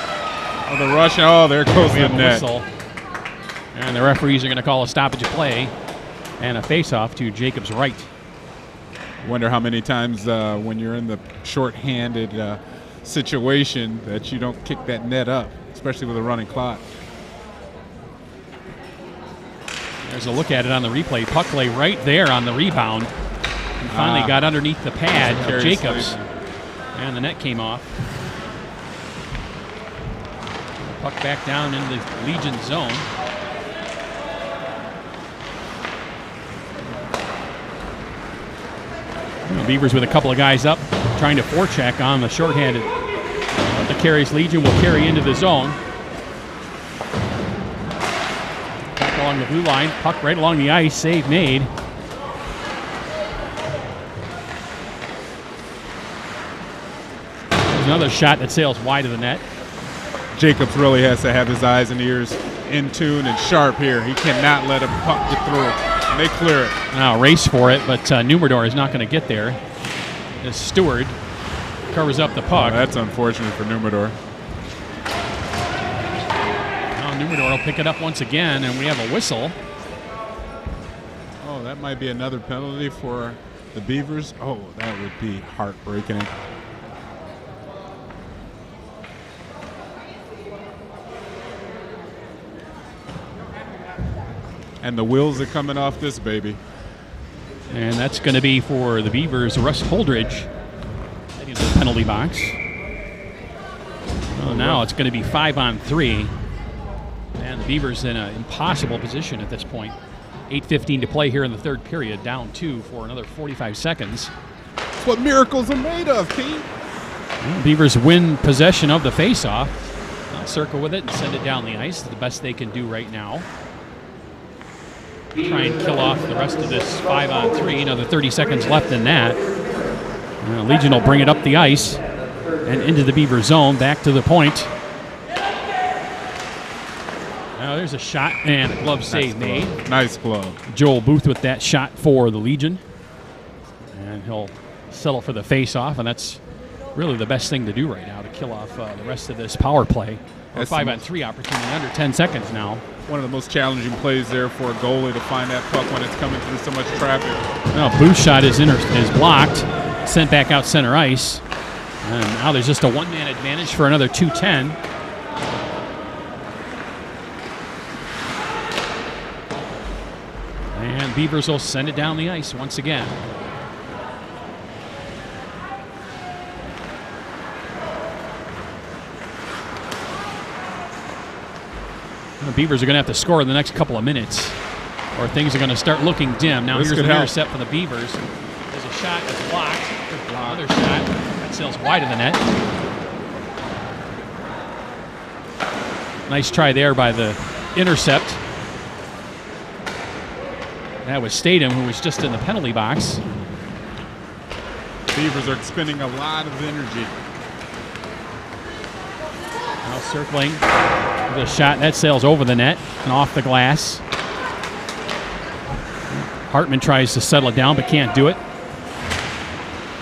Oh, the rush. Oh, there goes the net. Whistle. And the referees are going to call a stoppage of play and a face-off to Jacob's right. Wonder how many times when you're in the short-handed situation that you don't kick that net up, especially with a running clock. There's a look at it on the replay. Puck lay right there on the rebound. And finally got underneath the pad of Carious Jacobs. And the net came off. Puck back down in the Legion zone. Beavers with a couple of guys up, trying to forecheck on the shorthanded. The Carious Legion will carry into the zone. Back along the blue line, puck right along the ice, save made. There's another shot that sails wide of the net. Jacobs really has to have his eyes and ears in tune and sharp here. He cannot let a puck get through. They clear it. Now race for it, but Numerdor is not going to get there. As Stewart covers up the puck. Oh, that's unfortunate for Numerdor. Now Numerdor will pick it up once again, and we have a whistle. Oh, that might be another penalty for the Beavers. Oh, that would be heartbreaking. And the wheels are coming off this baby. And that's going to be for the Beavers, Russ Holdridge heading to the penalty box. Well, now it's going to be 5-on-3. And the Beavers in an impossible position at this point. 8:15 to play here in the third period, down 2 for another 45 seconds. That's what miracles are made of, Pete. Well, Beavers win possession of the faceoff. They'll circle with it and send it down the ice. The best they can do right now. Try and kill off the rest of this 5-on-3. Another 30 seconds left in that. Legion will bring it up the ice and into the Beaver zone, back to the point. Now there's a shot and a glove save made. Nice glove. Joel Booth with that shot for the Legion. And he'll settle for the face-off, and that's really the best thing to do right now, to kill off the rest of this power play. A 5-on-3 opportunity under 10 seconds now. One of the most challenging plays there for a goalie to find that puck when it's coming through so much traffic. Well, Booth's shot is blocked, sent back out center ice. And now there's just a one-man advantage for another 2:10. And Beavers will send it down the ice once again. The Beavers are going to have to score in the next couple of minutes, or things are going to start looking dim. Now here's an intercept for the Beavers. There's a shot that's blocked. Another shot that sails wide of the net. Nice try there by the intercept. That was Statham, who was just in the penalty box. Beavers are expending a lot of energy. Now circling. The shot that sails over the net and off the glass. Hartman tries to settle it down but can't do it.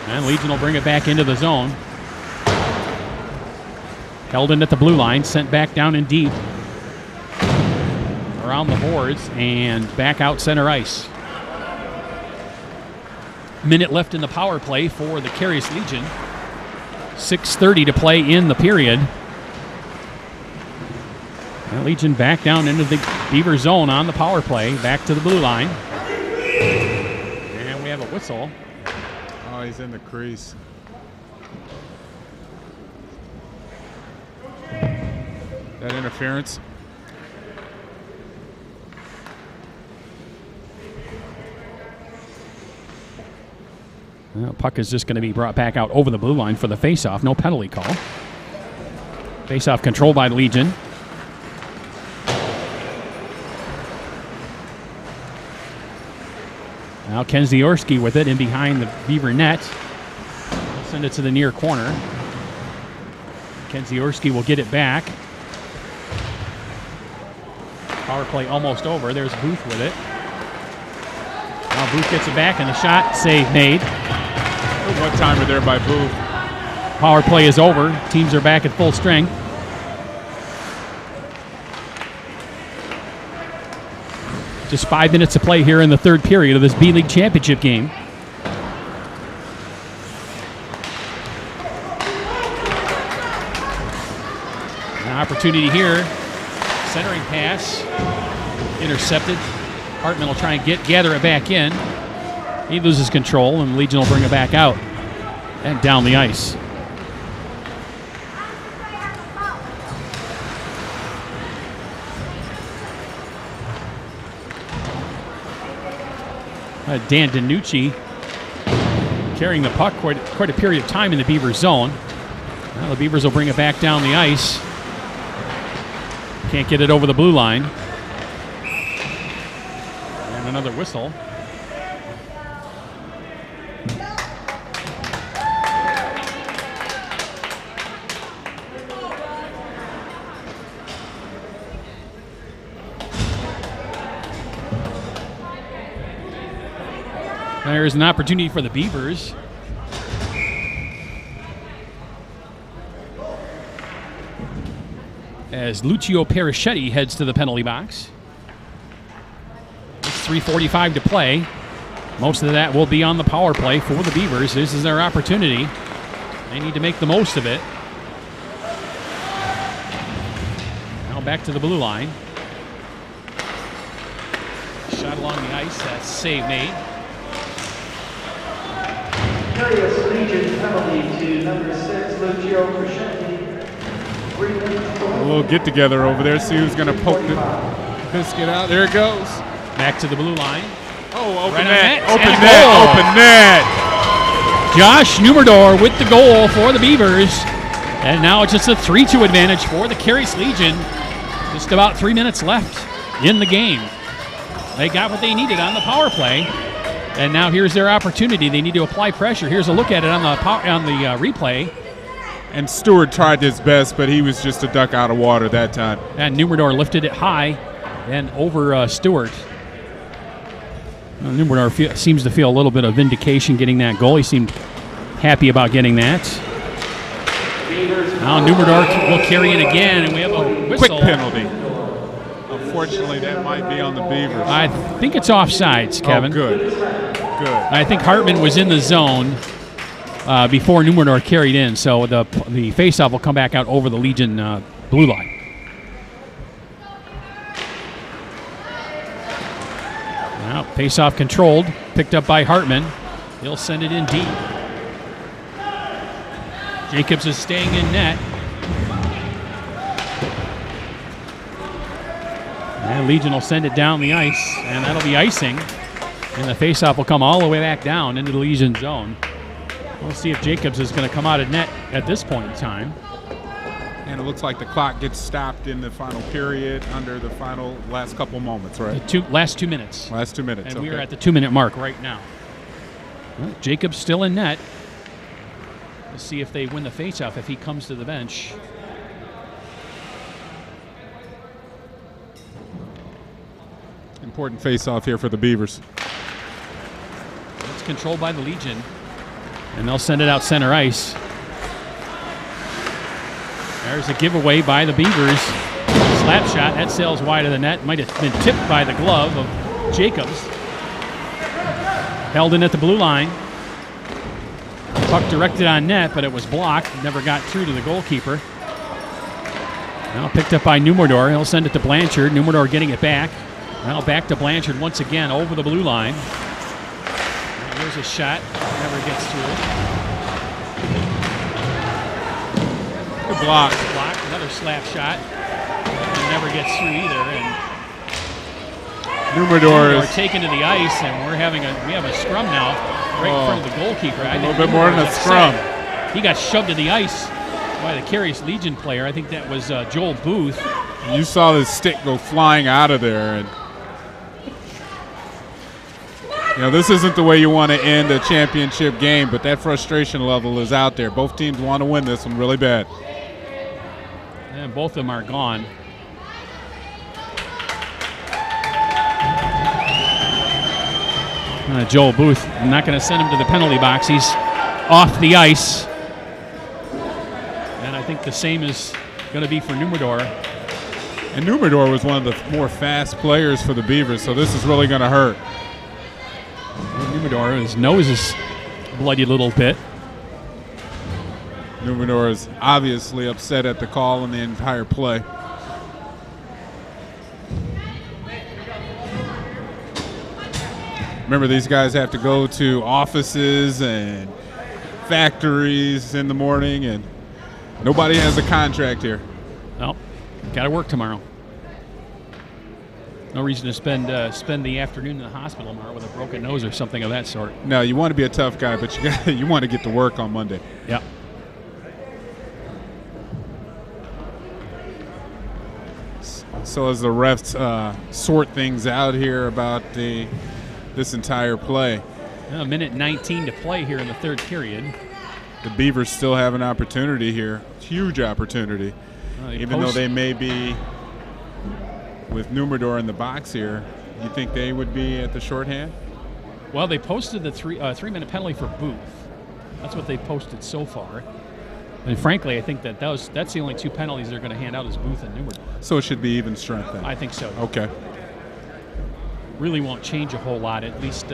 And Legion will bring it back into the zone. Held in at the blue line, sent back down in deep. Around the boards and back out center ice. Minute left in the power play for the Carious Legion. 6:30 to play in the period. Legion back down into the Beaver zone on the power play, back to the blue line. And we have a whistle. Oh, he's in the crease. That interference. Well, puck is just going to be brought back out over the blue line for the faceoff. No penalty call. Faceoff controlled by the Legion. Now Kenziorski with it in behind the Beaver net. He'll send it to the near corner. Kenziorski will get it back. Power play almost over. There's Booth with it. Now Booth gets it back and the shot save made. One timer there by Booth. Power play is over. Teams are back at full strength. Just 5 minutes to play here in the third period of this B-League championship game. An opportunity here. Centering pass. Intercepted. Hartman will try and gather it back in. He loses control, and Legion will bring it back out and down the ice. Dan DiNucci carrying the puck quite a period of time in the Beavers zone. Now the Beavers will bring it back down the ice. Can't get it over the blue line. And another whistle. There's an opportunity for the Beavers. As Lucio Perischetti heads to the penalty box. It's 3:45 to play. Most of that will be on the power play for the Beavers. This is their opportunity. They need to make the most of it. Now back to the blue line. Shot along the ice. That's save made. Carious Legion penalty to number 6, Lucio Perischetti. A little get-together over there. See who's going to poke the biscuit out. There it goes. Back to the blue line. Oh, open Right on net. net. Open And a net. goal. Open net. Josh Numerdor with the goal for the Beavers. And now it's just a 3-2 advantage for the Carious Legion. Just about 3 minutes left in the game. They got what they needed on the power play. And now here's their opportunity. They need to apply pressure. Here's a look at it on the replay. And Stewart tried his best, but he was just a duck out of water that time. And Numerdor lifted it high and over Stewart. Well, Numerdor seems to feel a little bit of vindication getting that goal. He seemed happy about getting that. Now Numerdor will carry it again, and we have a whistle. Quick penalty. Unfortunately, that might be on the Beavers. I think it's offsides, Kevin. Oh, good. Good. I think Hartman was in the zone before Numerdor carried in, so the faceoff will come back out over the Legion blue line. Now, faceoff controlled, picked up by Hartman. He'll send it in deep. Jacobs is staying in net. And Legion will send it down the ice, and that'll be icing. And the faceoff will come all the way back down into the Legion zone. We'll see if Jacobs is going to come out of net at this point in time. And it looks like the clock gets stopped in the final period under the final last couple moments, right? Last 2 minutes. Last 2 minutes. And we are at the 2-minute mark right now. Well, Jacobs still in net. Let's see if they win the faceoff if he comes to the bench. Important face-off here for the Beavers. It's controlled by the Legion. And they'll send it out center ice. There's a giveaway by the Beavers. Slap shot. That sails wide of the net. Might have been tipped by the glove of Jacobs. Held in at the blue line. Puck directed on net, but it was blocked. Never got through to the goalkeeper. Now picked up by Numerdor. He'll send it to Blanchard. Numerdor getting it back. Now back to Blanchard once again over the blue line. Here's a shot. Never gets through it. Good block. Blocked. Another slap shot. And never gets through either. And Numerdor is taken to the ice, and we have a scrum now right in front of the goalkeeper. a little bit more than a scrum. He got shoved to the ice by the Carious Legion player. I think that was Joel Booth. You saw the stick go flying out of there, and this isn't the way you want to end a championship game, but that frustration level is out there. Both teams want to win this one really bad. And both of them are gone. Joel Booth, I'm not going to send him to the penalty box. He's off the ice. And I think the same is going to be for Numerdor. And Numidor was one of the more fast players for the Beavers, so this is really going to hurt. Numidor, his nose is bloody a little bit. Numidor is obviously upset at the call and the entire play. Remember, these guys have to go to offices and factories in the morning, and nobody has a contract here. Well, got to work tomorrow. No reason to spend the afternoon in the hospital tomorrow with a broken nose or something of that sort. No, you want to be a tough guy, but you want to get to work on Monday. Yeah. So as the refs sort things out here about this entire play. A minute 19 to play here in the third period. The Beavers still have an opportunity here, huge opportunity. Even though they may be with Numidor in the box here, you think they would be at the shorthand? Well, they posted the three-minute penalty for Booth. That's what they posted so far. And frankly, I think that's the only two penalties they're going to hand out is Booth and Numidor. So it should be even strength then? I think so. Okay. Really won't change a whole lot, at least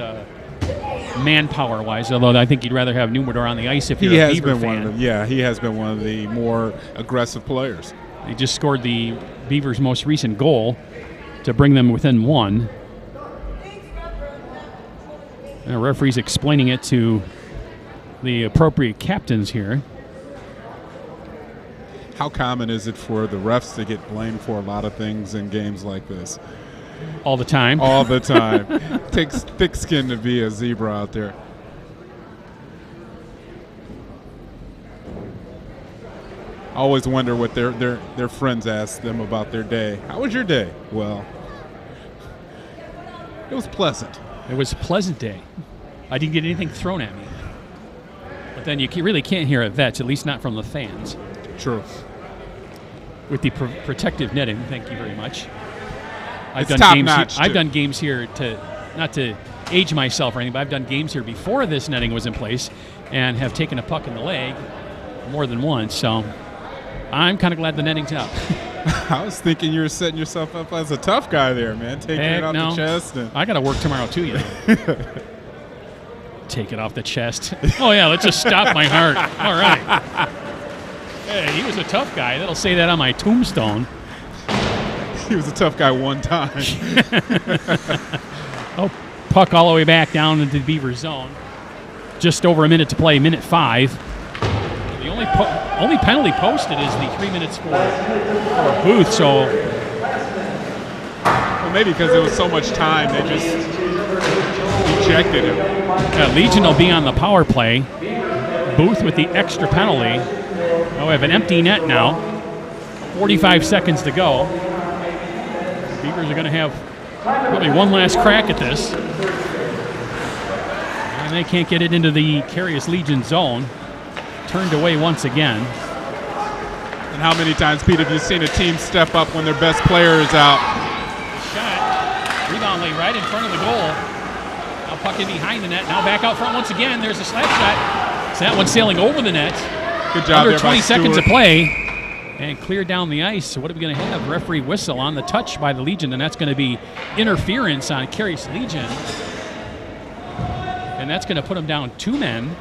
manpower-wise, although I think you'd rather have Numidor on the ice if you're a Beaver fan. He has been one of the more aggressive players. He just scored the Beavers' most recent goal to bring them within one. And the referee's explaining it to the appropriate captains here. How common is it for the refs to get blamed for a lot of things in games like this? All the time. All the time. Takes thick skin to be a zebra out there. I always wonder what their friends ask them about their day. How was your day? Well, it was pleasant. It was a pleasant day. I didn't get anything thrown at me. But then you really can't hear at vets, at least not from the fans. True. With the protective netting, thank you very much. I've done games here not to age myself or anything, but I've done games here before this netting was in place and have taken a puck in the leg more than once. So I'm kind of glad the netting's up. I was thinking you were setting yourself up as a tough guy there, man. Taking it off the chest. I got to work tomorrow too, you know. Take it off the chest. Oh yeah, let's just stop my heart. All right. Hey, he was a tough guy. That'll say that on my tombstone. He was a tough guy one time. Oh, puck all the way back down into the Beaver zone. Just over a minute to play, minute 5. The only penalty posted is the 3 minutes for Booth. So, well, maybe because there was so much time, they just ejected him. Legion will be on the power play. Booth with the extra penalty. Oh, we have an empty net now. 45 seconds to go. Beavers are going to have probably one last crack at this. And they can't get it into the Carious Legion zone. Turned away once again. And how many times, Pete, have you seen a team step up when their best player is out? Shot. Rebound lay right in front of the goal. Now puck in behind the net. Now back out front once again. There's a slap shot. So that one's sailing over the net. Good job. Under 20 seconds of play. And cleared down the ice. So what are we going to have? Referee whistle on the touch by the Legion, and that's going to be interference on Carious Legion. And that's going to put them down 2 men.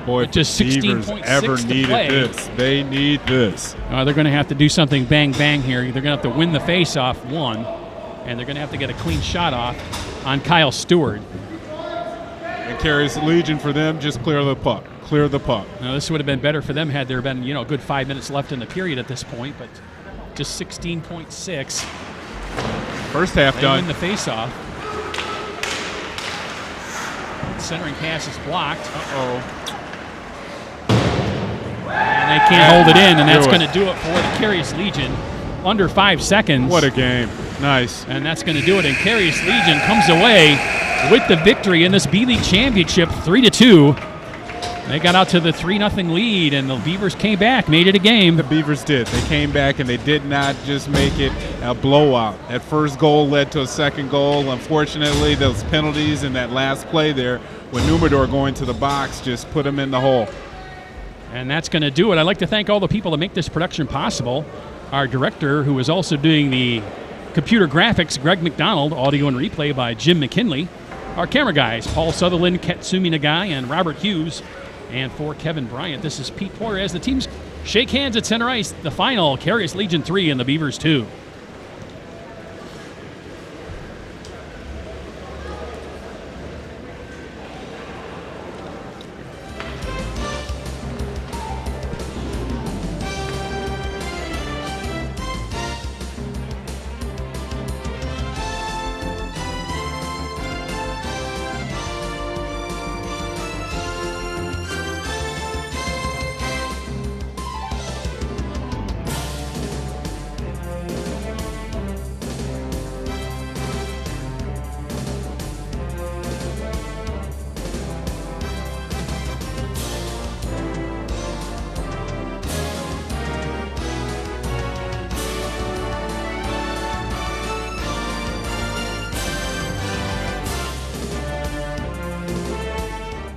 Boy, with just 16.6 ever to needed play. this. They need this. They're going to have to do something bang here. They're going to have to win the face-off one, and they're going to have to get a clean shot off on Kyle Stewart. And Carious Legion for them, just clear the puck. Clear the puck. Now, this would have been better for them had there been, a good 5 minutes left in the period at this point, but just 16.6. First half they done. Win the face-off. Centering pass is blocked. And they can't hold it in, and that's going to do it for the Carious Legion. Under 5 seconds. What a game. Nice. And that's going to do it, and Carious Legion comes away with the victory in this B-League Championship, 3-2. They got out to the 3-0 lead, and the Beavers came back, made it a game. The Beavers did. They came back, and they did not just make it a blowout. That first goal led to a second goal. Unfortunately, those penalties in that last play there, with Numidor going to the box, just put him in the hole. And that's going to do it. I'd like to thank all the people that make this production possible. Our director, who is also doing the computer graphics, Greg McDonald. Audio and replay by Jim McKinley. Our camera guys, Paul Sutherland, Katsumi Nagai, and Robert Hughes. And for Kevin Bryant, this is Pete Poirier as the teams shake hands at center ice. The final, Carious Legion 3 and the Beavers 2.